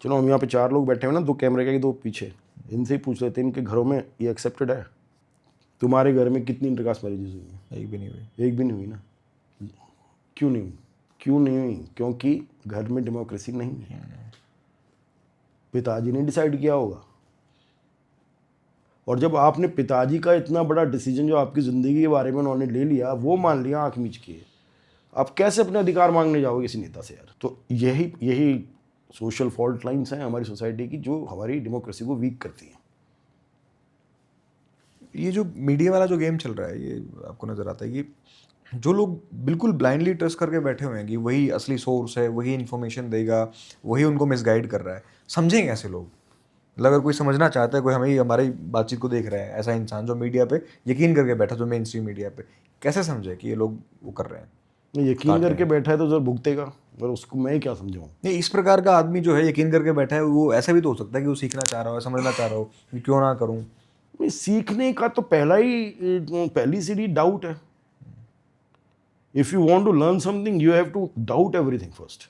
Speaker 1: चलो हम यहाँ पे 4 लोग बैठे हुए ना, 2 कैमरे के 2 पीछे, इनसे ही पूछ लेते हैं इनके घरों में ये एक्सेप्टेड है। तुम्हारे घर में कितनी इंटरकास्ट मैरिजेस हुई हैं?
Speaker 2: एक भी नहीं हुई।
Speaker 1: एक भी नहीं हुई ना। क्यों नहीं हुई? क्यों नहीं हुई? क्योंकि घर में डेमोक्रेसी नहीं है। पिताजी ने डिसाइड किया होगा। और जब आपने पिताजी का इतना बड़ा डिसीजन जो आपकी ज़िंदगी के बारे में उन्होंने ले लिया, वो मान लिया आँख मीच के, आप कैसे अपने अधिकार मांगने जाओगे किसी नेता से यार? तो यही सोशल फॉल्ट लाइन्स हैं हमारी सोसाइटी की, जो हमारी डेमोक्रेसी को वीक करती हैं।
Speaker 2: ये जो मीडिया वाला जो गेम चल रहा है, ये आपको नज़र आता है कि जो लोग बिल्कुल ब्लाइंडली ट्रस्ट करके बैठे हुए हैं कि वही असली सोर्स है, वही इन्फॉर्मेशन देगा, वही उनको मिसगाइड कर रहा है, समझेंगे ऐसे लोग? मतलब अगर कोई समझना चाहता है, कोई हमारी बातचीत को देख रहा है, ऐसा इंसान जो मीडिया पे यकीन करके बैठा, जो मेन स्ट्रीम मीडिया पे, कैसे समझे कि ये लोग वो कर रहे हैं?
Speaker 1: यकीन करके बैठा है तो जरा भुगतेगा, और उसको मैं क्या समझाऊँ?
Speaker 2: नहीं, इस प्रकार का आदमी जो है यकीन करके बैठा है, वो ऐसा भी तो हो सकता है कि वो सीखना चाह रहा हो, समझना चाह रहा हो कि क्यों ना करूँ।
Speaker 1: सीखने का तो पहली सीढ़ी डाउट है। If you want to learn something you have to doubt everything first.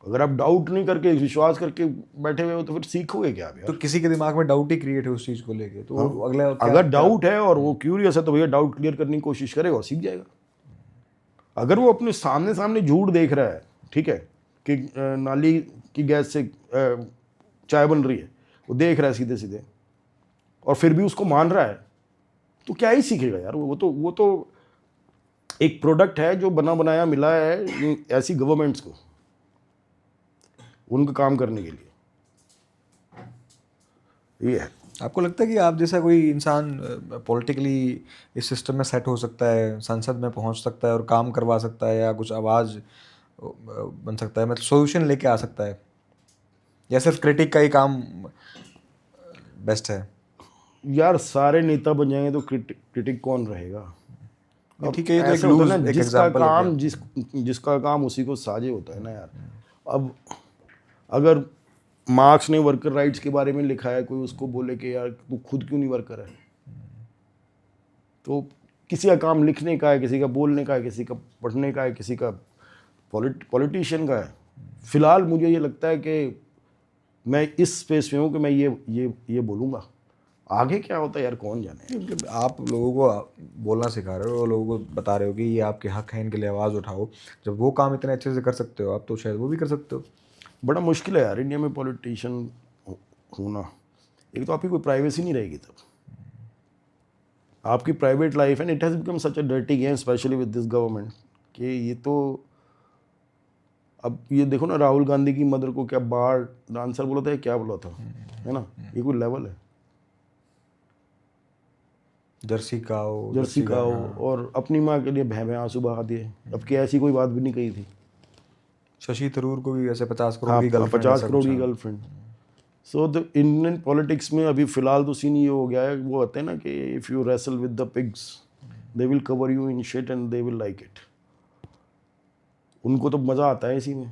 Speaker 1: अगर आप डाउट नहीं करके, विश्वास करके बैठे हुए हो, तो फिर सीखोगे क्या आप यार?
Speaker 2: तो किसी के दिमाग में डाउट ही क्रिएट है उस चीज़ को लेके, तो वो अगला
Speaker 1: अगर डाउट है और वो क्यूरियस है, तो भैया डाउट क्लियर करने की कोशिश करेगा और सीख जाएगा। अगर वो अपने सामने झूठ देख रहा है, ठीक है, कि नाली की गैस से चाय बन रही है, वो देख रहा है सीधे सीधे, और फिर भी उसको मान रहा है, तो क्या ही सीखेगा यार? वो तो एक प्रोडक्ट है जो बना बनाया मिला है ऐसी गवर्नमेंट्स को, उनका काम करने के लिए। ये है।
Speaker 2: आपको लगता है कि आप जैसा कोई इंसान पॉलिटिकली इस सिस्टम में सेट हो सकता है, संसद में पहुंच सकता है और काम करवा सकता है, या कुछ आवाज़ बन सकता है, मतलब सोल्यूशन लेके आ सकता है, या सिर्फ क्रिटिक का ही काम बेस्ट है?
Speaker 1: यार सारे नेता बन जाएंगे तो क्रिटिक कौन रहेगा? अब
Speaker 2: ठीक है, ये तो एक
Speaker 1: ऐसा होता है
Speaker 2: लूज
Speaker 1: ना,
Speaker 2: एक
Speaker 1: जिसका
Speaker 2: एग्जांपल है
Speaker 1: काम
Speaker 2: क्या?
Speaker 1: जिसका काम उसी को साजे होता है ना यार। अब अगर मार्क्स ने वर्कर राइट्स के बारे में लिखा है, कोई उसको बोले कि यार तू खुद क्यों नहीं वर्कर है, तो किसी का काम लिखने का है, किसी का बोलने का है, किसी का पढ़ने का है, किसी का पॉलिटिशियन का है। फिलहाल मुझे ये लगता है कि मैं इस स्पेस में हूँ कि मैं ये बोलूँगा। आगे क्या होता है यार, कौन जाने।
Speaker 2: आप लोगों को बोलना सिखा रहे हो और लोगों को बता रहे हो कि ये आपके हक हैं, इनके लिए आवाज़ उठाओ। जब वो काम इतने अच्छे से कर सकते हो आप, तो शायद वो भी कर सकते हो।
Speaker 1: बड़ा मुश्किल है यार इंडिया में पॉलिटिशियन होना। एक तो आपकी कोई प्राइवेसी नहीं रहेगी, तब आपकी प्राइवेट लाइफ है, it has become such a dirty game specially with this government, कि ये तो अब ये देखो ना, राहुल गांधी की मदर को क्या बार डांसर बोला था, क्या बोला था, है ना। ये कोई लेवल है?
Speaker 2: जर्सी
Speaker 1: काओ, और अपनी माँ के लिए भैं आंसू बहा दिए। अब की ऐसी कोई बात भी नहीं कही थी।
Speaker 2: शशि थरूर को भी ऐसे 50 करोड़
Speaker 1: हाँ,
Speaker 2: की गर्लफ्रेंड,
Speaker 1: 50 करोड़ की girlfriend. So the Indian politics में अभी फिलहाल तो सीन ये हो गया है, वो होते हैं ना कि if you wrestle with the pigs they will cover you in shit and they will like it. उनको तो मज़ा आता है इसी में,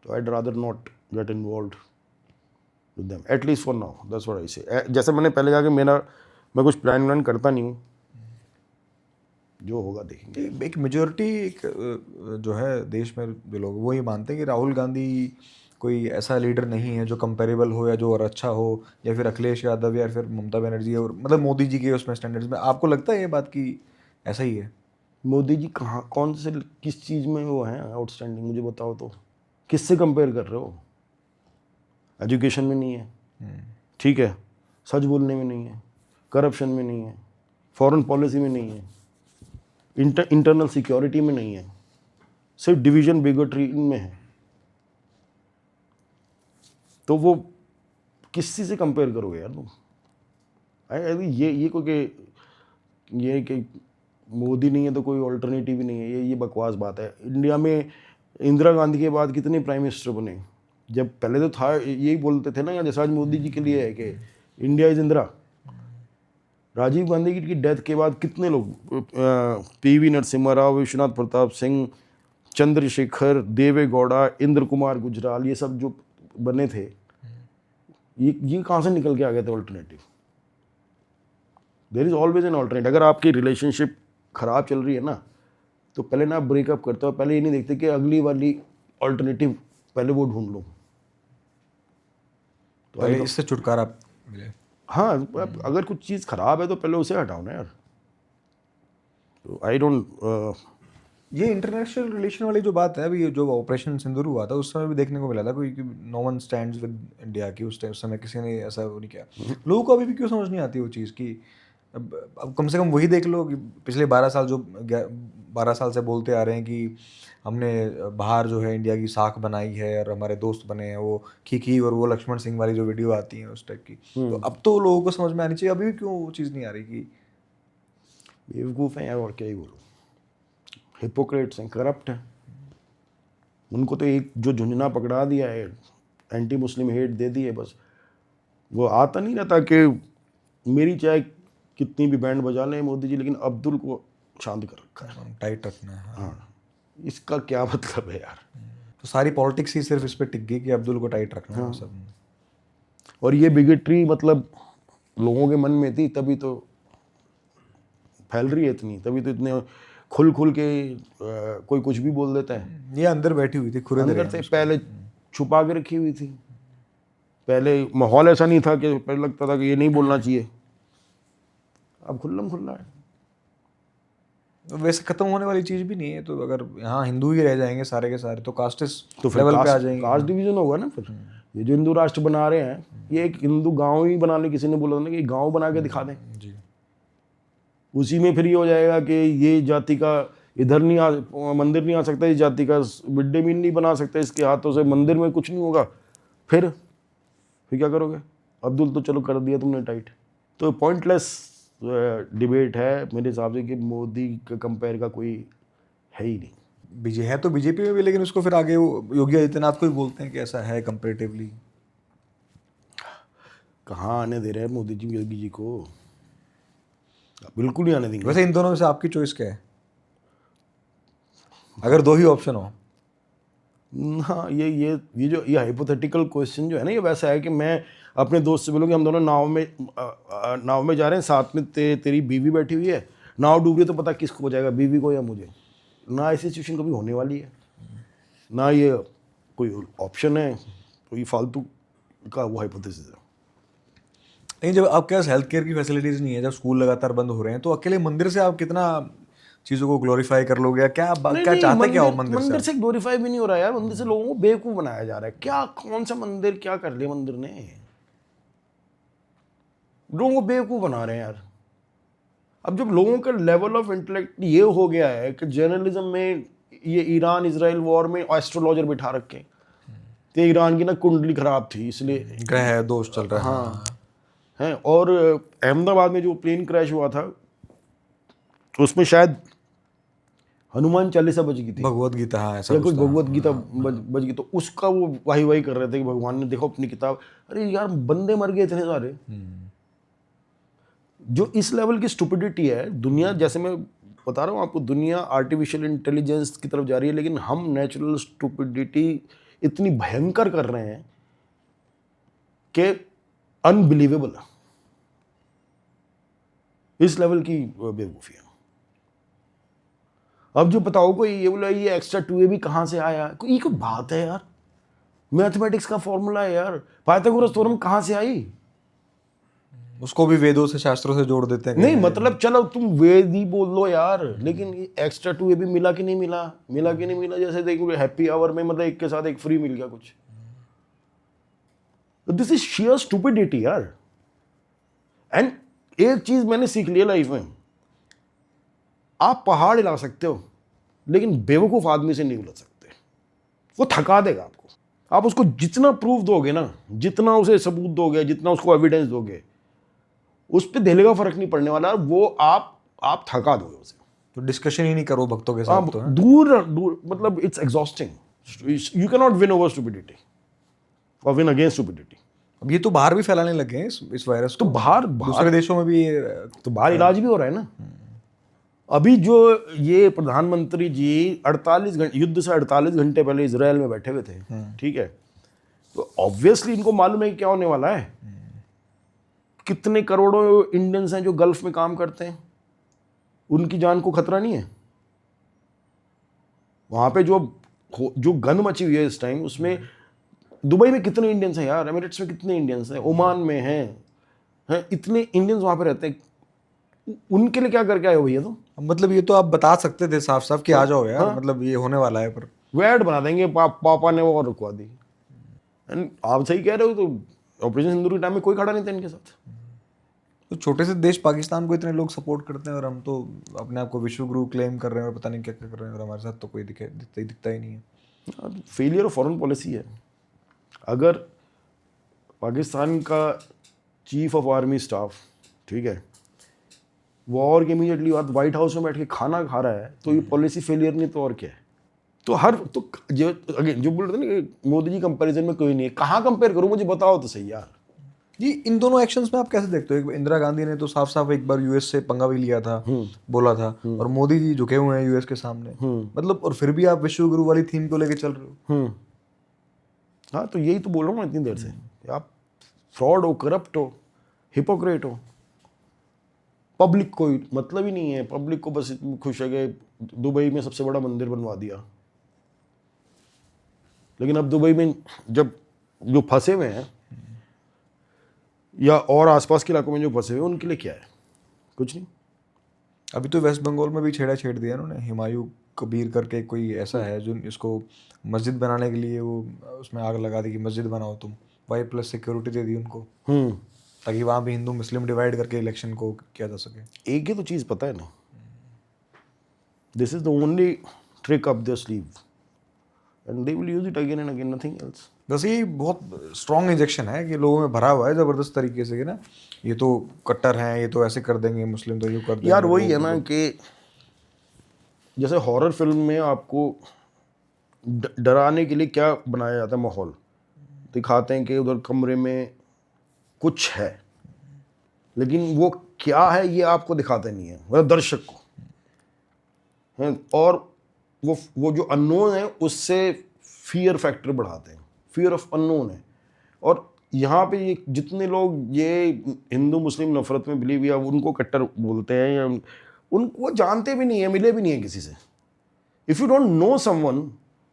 Speaker 1: तो I rather not get involve with them at least for now, that's what I से। जैसे मैंने पहले कहा कि मैं कुछ प्लान व्लान करता नहीं हूँ, जो होगा देखेंगे।
Speaker 2: एक मेजोरिटी जो है देश में जो लोग वो ये मानते हैं कि राहुल गांधी कोई ऐसा लीडर नहीं है जो कंपेरेबल हो या जो और अच्छा हो, या फिर अखिलेश यादव या फिर ममता बनर्जी और मतलब मोदी जी के उसमें स्टैंडर्ड्स में। आपको लगता है ये बात कि ऐसा ही है?
Speaker 1: मोदी जी कहाँ, कौन से, किस चीज़ में वो हैं आउटस्टैंडिंग, मुझे बताओ तो। किससे कंपेयर कर रहे हो? एजुकेशन में नहीं है, ठीक है, सच बोलने में नहीं है, करप्शन में नहीं है, फॉरेन पॉलिसी में नहीं है, इंटरनल सिक्योरिटी में नहीं है, सिर्फ डिवीजन बिगोट्री इनमें है। तो वो किस चीज़ से कंपेयर करोगे यार तुम? ये कोई के ये कि मोदी नहीं है तो कोई ऑल्टरनेटिव ही नहीं है, ये बकवास बात है। इंडिया में इंदिरा गांधी के बाद कितने प्राइम मिनिस्टर बने? जब पहले तो था, यही बोलते थे ना, जैसा आज मोदी जी के लिए है कि इंडिया इज इंदिरा। राजीव गांधी की डेथ के बाद कितने लोग, पीवी नरसिम्हा राव, विश्वनाथ प्रताप सिंह, चंद्रशेखर, देवे गौड़ा, इंद्र कुमार गुजराल, ये सब जो बने थे, ये कहाँ से निकल के आ गए थे alternative? There is always an alternative. अगर आपकी रिलेशनशिप खराब चल रही है ना, तो पहले ना ब्रेकअप करते हो, पहले ये नहीं देखते कि अगली वाली ऑल्टरनेटिव पहले वो ढूंढ लो।
Speaker 2: तो पहले इससे छुटकारा मिले।
Speaker 1: हाँ, अगर कुछ चीज़ खराब है तो पहले उसे हटाओ ना यार। तो आई डोंट,
Speaker 2: ये इंटरनेशनल रिलेशन वाली जो बात है, अभी जो ऑपरेशन सिंदूर हुआ था उस समय भी देखने को मिला था कोई no one stands with India की, उस समय किसी ने ऐसा वो नहीं किया। लोगों को अभी भी क्यों समझ नहीं आती वो चीज़ कि अब कम से कम वही देख लो कि पिछले 12 साल जो 12 साल से बोलते आ रहे हैं कि हमने बाहर जो है इंडिया की साख बनाई है और हमारे दोस्त बने हैं, वो खीखी और वो लक्ष्मण सिंह वाली जो वीडियो आती है उस टाइप की, तो अब तो लोगों को समझ में आनी चाहिए। अभी भी क्यों वो चीज़ नहीं आ रही कि
Speaker 1: बेवकूफ़ हैं यार, और क्या ही बोलो। हिपोक्रेट्स हैं, करप्ट हैं। उनको तो एक जो झुंझुना पकड़ा दिया है, एंटी मुस्लिम हेट दे दी है, बस वो आता नहीं रहता कि मेरी चाहे कितनी भी बैंड बजा लें मोदी जी, लेकिन अब्दुल को शांत कर रखा है।
Speaker 2: टाइट रखना है।
Speaker 1: हाँ, इसका क्या मतलब है यार?
Speaker 2: तो सारी पॉलिटिक्स ही सिर्फ इस पे टिक गई कि अब्दुल को टाइट रखना है सब।
Speaker 1: और ये बिगेटरी मतलब लोगों के मन में थी, तभी तो फैल रही है इतनी, तभी तो इतने खुल खुल के कोई कुछ भी बोल देता है।
Speaker 2: ये अंदर बैठी हुई थी, खुरे
Speaker 1: अंदर से पहले छुपा के रखी हुई थी, पहले माहौल ऐसा नहीं था कि पहले लगता था कि ये नहीं बोलना चाहिए, अब खुल्लम खुल्ला है।
Speaker 2: तो वैसे खत्म होने वाली चीज भी नहीं है, तो अगर यहाँ हिंदू ही रह जाएंगे सारे के सारे तो कास्टिस
Speaker 1: तो फिर
Speaker 2: लेवल पे आ जाएंगे।
Speaker 1: कास्ट डिवीजन होगा ना फिर। ये जो हिंदू राष्ट्र बना रहे हैं, ये एक हिंदू गांव ही बना ले, किसी ने बोला था ना कि गांव बना के दिखा दें,
Speaker 2: जी।
Speaker 1: उसी में फिर ये हो जाएगा कि ये जाति का इधर नहीं मंदिर नहीं आ सकता, इस जाति का मिड डे मील नहीं बना सकता, इसके हाथों से मंदिर में कुछ नहीं होगा। फिर क्या करोगे? अब्दुल तो चलो कर दिया तुमने टाइट। तो पॉइंटलेस डिबेट है मेरे हिसाब से कि मोदी के कंपेयर का कोई है ही नहीं।
Speaker 2: बीजे है तो बीजेपी में भी, लेकिन उसको फिर आगे वो योगी आदित्यनाथ को ही बोलते हैं कि ऐसा है कंपेरेटिवली।
Speaker 1: कहाँ आने दे रहे हैं मोदी जी योगी जी को? बिल्कुल नहीं आने देंगे।
Speaker 2: वैसे इन दोनों में से आपकी चॉइस क्या है अगर दो ही ऑप्शन हो?
Speaker 1: हाँ, ये जो ये हाइपोथेटिकल क्वेश्चन जो है ना, ये वैसा है कि मैं अपने दोस्त से बोलूँ कि हम दोनों नाव में जा रहे हैं, साथ में तेरी बीवी बैठी हुई है, नाव डूब रही है, तो पता किसको हो जाएगा, बीवी को या मुझे? ना ऐसी सिचुएशन कभी होने वाली है, ना ये कोई ऑप्शन है, तो ये फालतू का वो हाइपोथेसिस है।
Speaker 2: नहीं, जब आपके पास हेल्थ केयर की फैसिलिटीज़ नहीं है, जब स्कूल लगातार बंद हो रहे हैं, तो अकेले मंदिर से आप कितना चीज़ों को ग्लोरीफाई कर लोगे? क्या क्या चाहते क्या हो मंदिर
Speaker 1: से? ग्लोरीफाई भी नहीं हो रहा यार, मंदिर से लोगों को बेवकूफ़ बनाया जा रहा है। क्या, कौन सा मंदिर क्या कर लिया मंदिर ने? लोगों को बेवकूफ़ बना रहे हैं यार। अब जब लोगों का लेवल ऑफ इंटेलेक्ट ये हो गया है कि जर्नलिज्म में ये ईरान इजराइल वॉर में एस्ट्रोलॉजर बिठा रखे, तो ईरान की ना कुंडली खराब थी इसलिए
Speaker 2: ग्रह दोष चल रहा है।
Speaker 1: हाँ हैं। और अहमदाबाद में जो प्लेन क्रैश हुआ था, उसमें शायद हनुमान चालीसा बज गई थी,
Speaker 2: भगवत गीता, हाँ ऐसा
Speaker 1: या कुछ
Speaker 2: कुछ था।
Speaker 1: भगवत गीता बज गई, तो उसका वो वाही कर रहे थे कि भगवान ने देखो अपनी किताब। अरे यार, बंदे मर गए इतने सारे। जो इस लेवल की स्टुपिडिटी है दुनिया, जैसे मैं बता रहा हूँ आपको, दुनिया आर्टिफिशियल इंटेलिजेंस की तरफ जा रही है, लेकिन हम नेचुरल स्टुपिडिटी इतनी भयंकर कर रहे हैं कि अनबिलीवेबल है, इस लेवल की बेवकूफ़ी है। अब जो बताओ कोई ये बोला ये एक्स्ट्रा 2a भी कहाँ से आया, ये कोई बात है यार? मैथमेटिक्स का फॉर्मूला है यार, पाइथागोरस थ्योरम कहाँ से आई?
Speaker 2: उसको भी वेदों से, शास्त्रों से जोड़ देते हैं
Speaker 1: नहीं
Speaker 2: कहीं।
Speaker 1: मतलब चलो तुम वेद ही बोल लो यार, लेकिन एक्स्ट्रा 2a भी मिला कि नहीं मिला, मिला कि नहीं मिला? जैसे देखो हैप्पी आवर में मतलब एक के साथ एक फ्री मिल गया कुछ। दिस इज शियर स्टुपिडिटी यार। एंड एक चीज मैंने सीख लिया लाइफ में, आप पहाड़ हिला सकते हो लेकिन बेवकूफ आदमी से नहीं हिला सकते, वो थका देगा आपको। आप उसको जितना प्रूफ दोगे ना, जितना उसे सबूत दोगे, जितना उसको एविडेंस दोगे, उस पर धेले का फर्क नहीं पड़ने वाला, वो आप थका दोगे उसे।
Speaker 2: तो डिस्कशन ही नहीं करो भक्तों के साथ तो है।
Speaker 1: दूर मतलब it's exhausting. You can not win over stupidity और विन अगेंस्ट स्टुपिडिटी।
Speaker 2: अब ये तो बाहर भी फैलाने लगे हैं इस वायरस
Speaker 1: तो
Speaker 2: को,
Speaker 1: बाहर
Speaker 2: दूसरे देशों में भी
Speaker 1: तो बाहर इलाज भी हो रहा है ना। अभी जो ये प्रधानमंत्री जी 48 घंटे युद्ध से 48 घंटे पहले इजराइल में बैठे हुए थे, ठीक है, तो ऑब्वियसली इनको मालूम है कि क्या होने वाला है। कितने करोड़ों इंडियंस हैं जो गल्फ में काम करते हैं, उनकी जान को खतरा नहीं है। वहां पे जो गंद मची हुई है इस टाइम, उसमें दुबई में कितने इंडियंस हैं यार, एमिरेट्स में कितने इंडियंस हैं, ओमान में हैं इतने इंडियंस वहां पे रहते हैं। उनके लिए क्या करके आए हो भैया तुम?
Speaker 2: मतलब ये तो आप बता सकते थे साफ साफ कि आ जाओ यार,
Speaker 1: हाँ।
Speaker 2: मतलब ये होने वाला है, पर
Speaker 1: वैड बना देंगे, पापा ने वो और रुकवा दी। एंड आप सही कह रहे हो, तो ऑपरेशन सिंदूर के टाइम में कोई खड़ा नहीं था इनके साथ।
Speaker 2: तो छोटे से देश पाकिस्तान को इतने लोग सपोर्ट करते हैं और हम तो अपने आप को विश्व गुरु क्लेम कर रहे हैं और पता नहीं क्या क्या कर रहे हैं, और हमारे साथ तो कोई दिखता ही नहीं है।
Speaker 1: फेलियर ऑफ फॉरेन पॉलिसी है। अगर पाकिस्तान का चीफ ऑफ आर्मी स्टाफ, ठीक है, वॉर के इमीडिएटली बाद व्हाइट हाउस में बैठ के खाना खा रहा है, तो ये पॉलिसी फेलियर नहीं तो और क्या है? तो जो अगेन जो बोल रहे थे ना कि मोदी जी कंपैरिजन में कोई नहीं है, कहाँ कंपेयर करूँ, मुझे बताओ तो सही यार।
Speaker 2: जी, इन दोनों एक्शंस में आप कैसे देखते हो? इंदिरा गांधी ने तो साफ साफ एक बार यूएस से पंगा भी लिया था, बोला था, और मोदी जी झुके हुए हैं यूएस के सामने, मतलब, और फिर भी आप विश्व गुरु वाली थीम को लेके चल रहे हो।
Speaker 1: हाँ, तो यही तो बोल रहा हूँ इतनी देर से, आप फ्रॉड हो, करप्ट हो, हिपोक्रेट हो। पब्लिक को मतलब ही नहीं है, पब्लिक को बस इतनी खुश है कि दुबई में सबसे बड़ा मंदिर बनवा दिया। लेकिन अब दुबई में जब जो फंसे हुए हैं या और आसपास के इलाकों में जो फंसे हुए हैं, उनके लिए क्या है? कुछ नहीं।
Speaker 2: अभी तो वेस्ट बंगाल में भी छेड़ दिया उन्होंने, हुमायूं कबीर करके कोई ऐसा है जो इसको मस्जिद बनाने के लिए वो उसमें आग लगा दी कि मस्जिद बनाओ तुम, Y+ सिक्योरिटी दे दी उनको, ताकि वहाँ भी हिंदू मुस्लिम डिवाइड करके इलेक्शन को किया जा सके।
Speaker 1: एक ही तो चीज़ पता है ना, this is the only trick up their sleeve and they will use it again and again, nothing else.
Speaker 2: वैसे ये बहुत स्ट्रॉन्ग इंजेक्शन है कि लोगों में भरा हुआ है ज़बरदस्त तरीके से कि ना, ये तो कट्टर हैं, ये तो ऐसे कर देंगे, मुस्लिम तो यूँ कर देंगे।
Speaker 1: यार वही है ना कि जैसे हॉरर फिल्म में आपको डराने के लिए क्या बनाया जाता है, माहौल दिखाते हैं कि उधर कमरे में कुछ है, लेकिन वो क्या है ये आपको दिखाते नहीं है, मतलब दर्शक को है। और वो जो अननोन है उससे फियर फैक्टर बढ़ाते हैं, फियर ऑफ अननोन है। और यहाँ पे ये जितने लोग ये हिंदू मुस्लिम नफरत में बिलीव या उनको कट्टर बोलते हैं, या उनको जानते भी नहीं है, मिले भी नहीं है किसी से। If you don't know someone,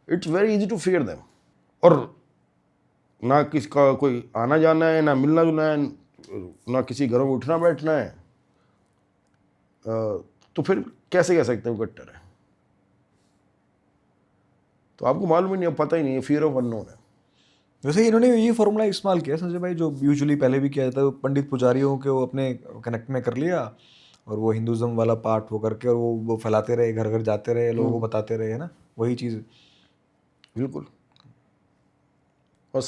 Speaker 1: it's very easy to fear them. और ना किसका कोई आना जाना है, ना मिलना जुलना है, ना किसी घरों में उठना बैठना है, तो फिर कैसे कह सकते हैं वो कट्टर है? तो आपको मालूम ही नहीं, पता ही नहीं है, फियर ऑफ अननोन है।
Speaker 2: वैसे इन्होंने ये फॉर्मूला इस्तेमाल किया संजय भाई, जो यूजुअली पहले भी किया जाता है, पंडित पुजारियों के वो अपने कनेक्ट में कर लिया, और वो हिंदुज़म वाला पार्ट वो करके, और वो फैलाते रहे, घर घर जाते रहे, लोगों को बताते रहे, है ना, वही चीज़।
Speaker 1: बिल्कुल। और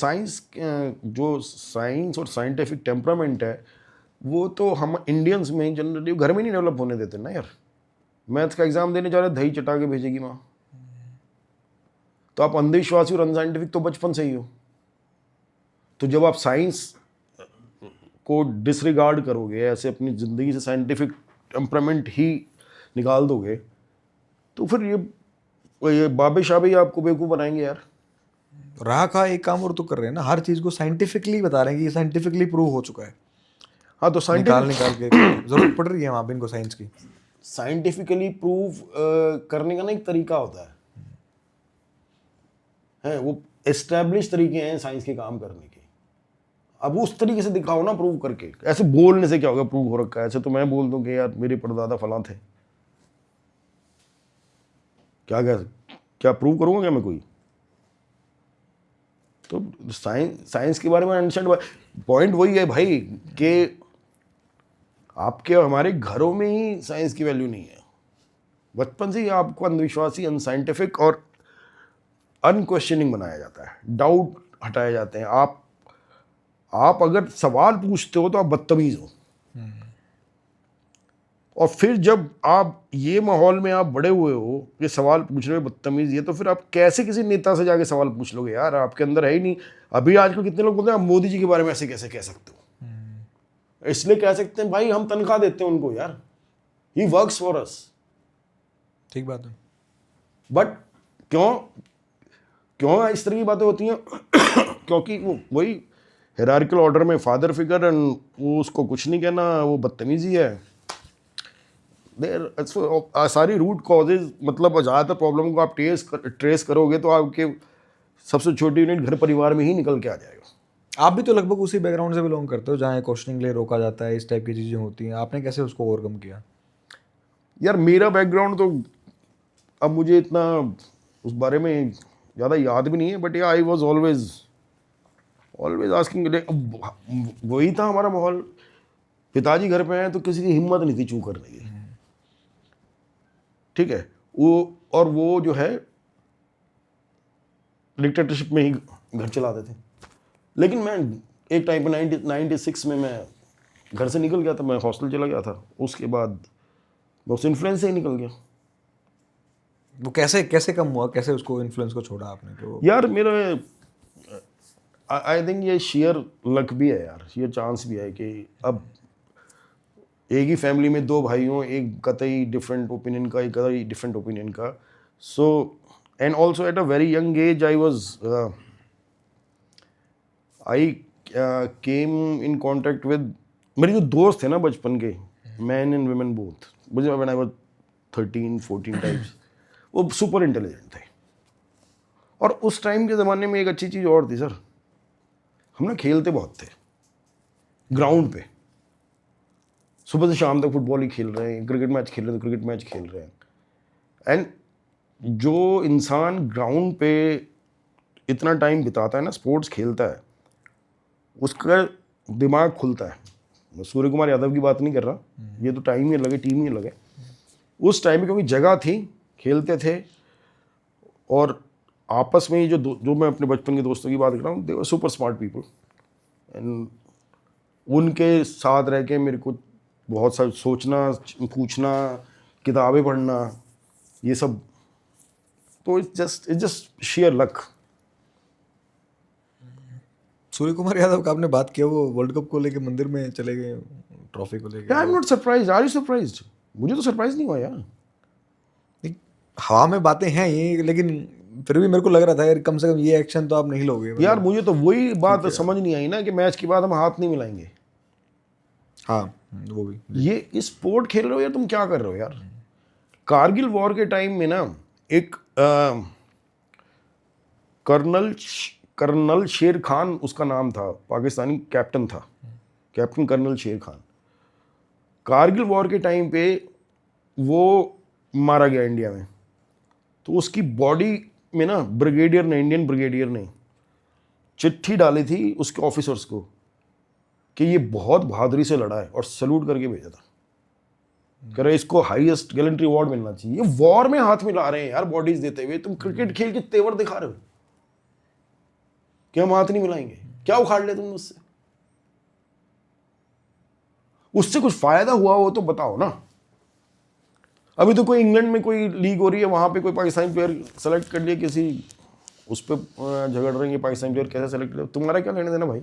Speaker 1: जो साइंस और साइंटिफिक टेम्परामेंट है, वो तो हम इंडियंस में जनरली घर में नहीं डेवलप होने देते ना यार। मैथ्स का एग्जाम देने जा रहे, दही चटा के भेजेगी माँ। तो आप अंधविश्वासी और अनसाइंटिफिक तो बचपन से ही हो। तो जब आप साइंस को डिसरिगार्ड करोगे, ऐसे अपनी ज़िंदगी से साइंटिफिक टेम्परामेंट ही निकाल दोगे तो फिर ये बाबे शाबे ही आपको बेवकूफ़ बनाएंगे यार।
Speaker 2: रहा कहा एक काम और तो कर रहे हैं ना, हर चीज़ को साइंटिफिकली बता रहे हैं कि ये साइंटिफिकली प्रूव हो चुका है।
Speaker 1: हाँ तो
Speaker 2: निकाल
Speaker 1: साइंटिफिक
Speaker 2: निकाल के जरूरत पड़ रही है वहाँ पे इनको साइंस की।
Speaker 1: साइंटिफिकली प्रूव करने का ना एक तरीका होता है वो एस्टैब्लिश तरीके हैं साइंस के काम करने के। अब उस तरीके से दिखाओ ना प्रूव करके, ऐसे बोलने से क्या होगा, प्रूव हो रखा है। ऐसे तो मैं बोल दूं कि यार मेरे परदादा फलां थे, क्या प्रूव करूंगा क्या मैं कोई? तो साइंस के बारे में अंडरस्टैंड, पॉइंट वही है भाई कि आपके हमारे घरों में ही साइंस की वैल्यू नहीं है। बचपन से ही आपको अंधविश्वासी, अनसाइंटिफिक और अनक्वेश्चनिंग बनाया जाता है, डाउट हटाए जाते हैं। आप अगर सवाल पूछते हो तो आप बदतमीज हो। और फिर जब आप ये माहौल में आप बड़े हुए हो कि सवाल पूछ रहे हो बदतमीज, ये तो फिर आप कैसे किसी नेता से जाके सवाल पूछ लोगे यार? आपके अंदर है ही नहीं। अभी आजकल कितने लोग बोलते हैं आप मोदी जी के बारे में ऐसे कैसे कह सकते हो? इसलिए कह सकते हैं भाई हम तनख्वाह देते हैं उनको यार, ही वर्क्स फॉर अस।
Speaker 2: ठीक बात है।
Speaker 1: बट क्यों इस तरह की बातें होती हैं? क्योंकि वो वही हायरार्किकल ऑर्डर में फादर फिगर, एंड वो उसको कुछ नहीं कहना, वो बदतमीजी है। देर सारी रूट कॉजेज, मतलब ज़्यादातर प्रॉब्लम को आप ट्रेस करोगे तो आपके सबसे छोटी यूनिट घर परिवार में ही निकल के आ जाएगा।
Speaker 2: आप भी तो लगभग उसी बैकग्राउंड से बिलोंग करते हो जहाँ क्वेश्चनिंग के लिए रोका जाता है, इस टाइप की चीज़ें होती हैं। आपने कैसे उसको ओवरकम किया?
Speaker 1: यार मेरा बैकग्राउंड तो अब मुझे इतना उस बारे में ज़्यादा याद भी नहीं है, but I was always asking. वही था हमारा माहौल। पिताजी घर पे हैं तो किसी की हिम्मत नहीं थी चू करने की, ठीक है। वो जो है डिक्टेटरशिप में ही घर चलाते थे। लेकिन मैं एक टाइम पर 96 में मैं घर से निकल गया था, मैं हॉस्टल चला गया था। उसके बाद मैं उस इन्फ्लुएंस से ही निकल गया।
Speaker 2: वो कैसे कैसे कम हुआ, कैसे उसको इन्फ्लुएंस को छोड़ा आपने? तो
Speaker 1: यार मेरा आई थिंक ये शेयर लक भी है यार, ये चांस भी है कि अब एक ही फैमिली में दो भाई हों, एक कतई डिफरेंट ओपिनियन का, एक कतई डिफरेंट ओपिनियन का। So and also at a very young age I came in contact with, मेरे जो दोस्त थे ना बचपन के, मैन एंड वुमेन बोथ, मुझे व्हेन आई वाज 13-14 टाइप्स, वो सुपर इंटेलिजेंट थे। और उस टाइम के ज़माने में एक अच्छी चीज़ और थी सर, हम ना खेलते बहुत थे ग्राउंड पे, सुबह से शाम तक फुटबॉल ही खेल रहे हैं, क्रिकेट मैच खेल रहे हैं तो क्रिकेट मैच खेल रहे हैं। एंड जो इंसान ग्राउंड पे इतना टाइम बिताता है ना, स्पोर्ट्स खेलता है, उसका दिमाग खुलता है। मैं सूर्य कुमार यादव की बात नहीं कर रहा, ये तो टाइम ही अलग है, टीम ही अलग है। उस टाइम में क्योंकि जगह थी, खेलते थे, और आपस में ही जो मैं अपने बचपन के दोस्तों की बात कर रहा हूँ, they were super smart people. And उनके साथ रह के मेरे को बहुत सारा सोचना, पूछना, किताबें पढ़ना, ये सब, तो it's just share luck.
Speaker 2: Surya Kumar Yadav का आपने बात किया, वो वर्ल्ड कप को लेके मंदिर में चले गए, ट्रॉफी को लेके।
Speaker 1: I am not surprise, are you surprise? मुझे तो सरप्राइज नहीं हुआ यार।
Speaker 2: नहीं, हवा में बातें हैं ये, लेकिन फिर भी मेरे को लग रहा था यार कम से कम ये एक्शन तो आप नहीं लोगे।
Speaker 1: यार
Speaker 2: मतलब
Speaker 1: मुझे तो वही बात समझ नहीं आई ना कि मैच के बाद हम हाथ नहीं मिलाएंगे।
Speaker 2: हाँ, वो भी।
Speaker 1: ये स्पोर्ट खेल रहे हो यार, तुम क्या कर रहे हो यार? कारगिल वॉर के टाइम में ना एक कर्नल शेर खान उसका नाम था, पाकिस्तानी कैप्टन था, कैप्टन कर्नल शेर खान। कारगिल वॉर के टाइम पे वो मारा गया इंडिया में, तो उसकी बॉडी में ना ब्रिगेडियर ने, इंडियन ब्रिगेडियर ने चिट्ठी डाली थी उसके ऑफिसर्स को कि ये बहुत बहादुरी से लड़ा है, और सैल्यूट करके भेजा था, कह रहे इसको हाईएस्ट गैलेंट्री अवार्ड मिलना चाहिए। ये वॉर में हाथ मिला रहे हैं यार बॉडीज देते हुए, तुम क्रिकेट खेल के तेवर दिखा रहे हो कि हम हाथ नहीं मिलाएंगे। क्या उखाड़ ले तुम उससे? उससे कुछ फायदा हुआ हो तो बताओ ना। अभी तो कोई इंग्लैंड में कोई लीग हो रही है, वहां पे कोई पाकिस्तानी प्लेयर सेलेक्ट कर लिया, किसी उस पर झगड़ रहे हैं पाकिस्तानी प्लेयर कैसे सेलेक्ट कर, तुम्हारा क्या लेने देना भाई?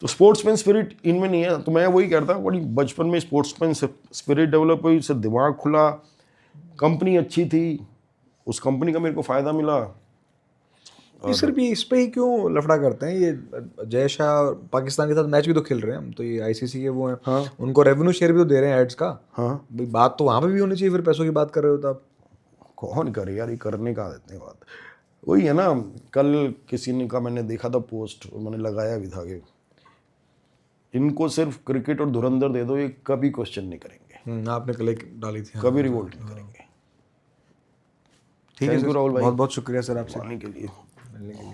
Speaker 1: तो स्पोर्ट्समैन स्पिरिट इनमें नहीं है, तो मैं वही कहता हूँ बड़ी बचपन में स्पोर्ट्समैन स्पिरिट डेवलप हुई, इससे दिमाग खुला, कंपनी अच्छी थी, उस कंपनी का मेरे को फ़ायदा मिला।
Speaker 2: ये सिर्फ ये इस पे ही क्यों लफड़ा करते हैं? ये जय शाह पाकिस्तान के साथ मैच भी तो खेल रहे हैं हम, तो ये आईसीसी के वो हैं,
Speaker 1: हाँ
Speaker 2: उनको रेवेन्यू शेयर भी तो दे रहे हैं एड्स का।
Speaker 1: हाँ,
Speaker 2: भाई बात तो वहाँ पे भी होनी चाहिए, फिर पैसों की बात कर रहे हो तो आप।
Speaker 1: कौन करे यार, ये करने का देते हैं बात। वही है ना, कल किसी ने का मैंने देखा था पोस्ट, और मैंने लगाया भी था कि इनको सिर्फ क्रिकेट और धुरंधर दे दो, ये कभी क्वेश्चन नहीं करेंगे,
Speaker 2: आपने कल एक डाली थी।
Speaker 1: कभी रिवोल्ट नहीं करेंगे।
Speaker 2: ठीक है
Speaker 1: थैंक यू
Speaker 2: सर,
Speaker 1: राहुल भाई,
Speaker 2: बहुत बहुत शुक्रिया सर आपसे
Speaker 1: आने के लिए।
Speaker 2: मिलने के लिए।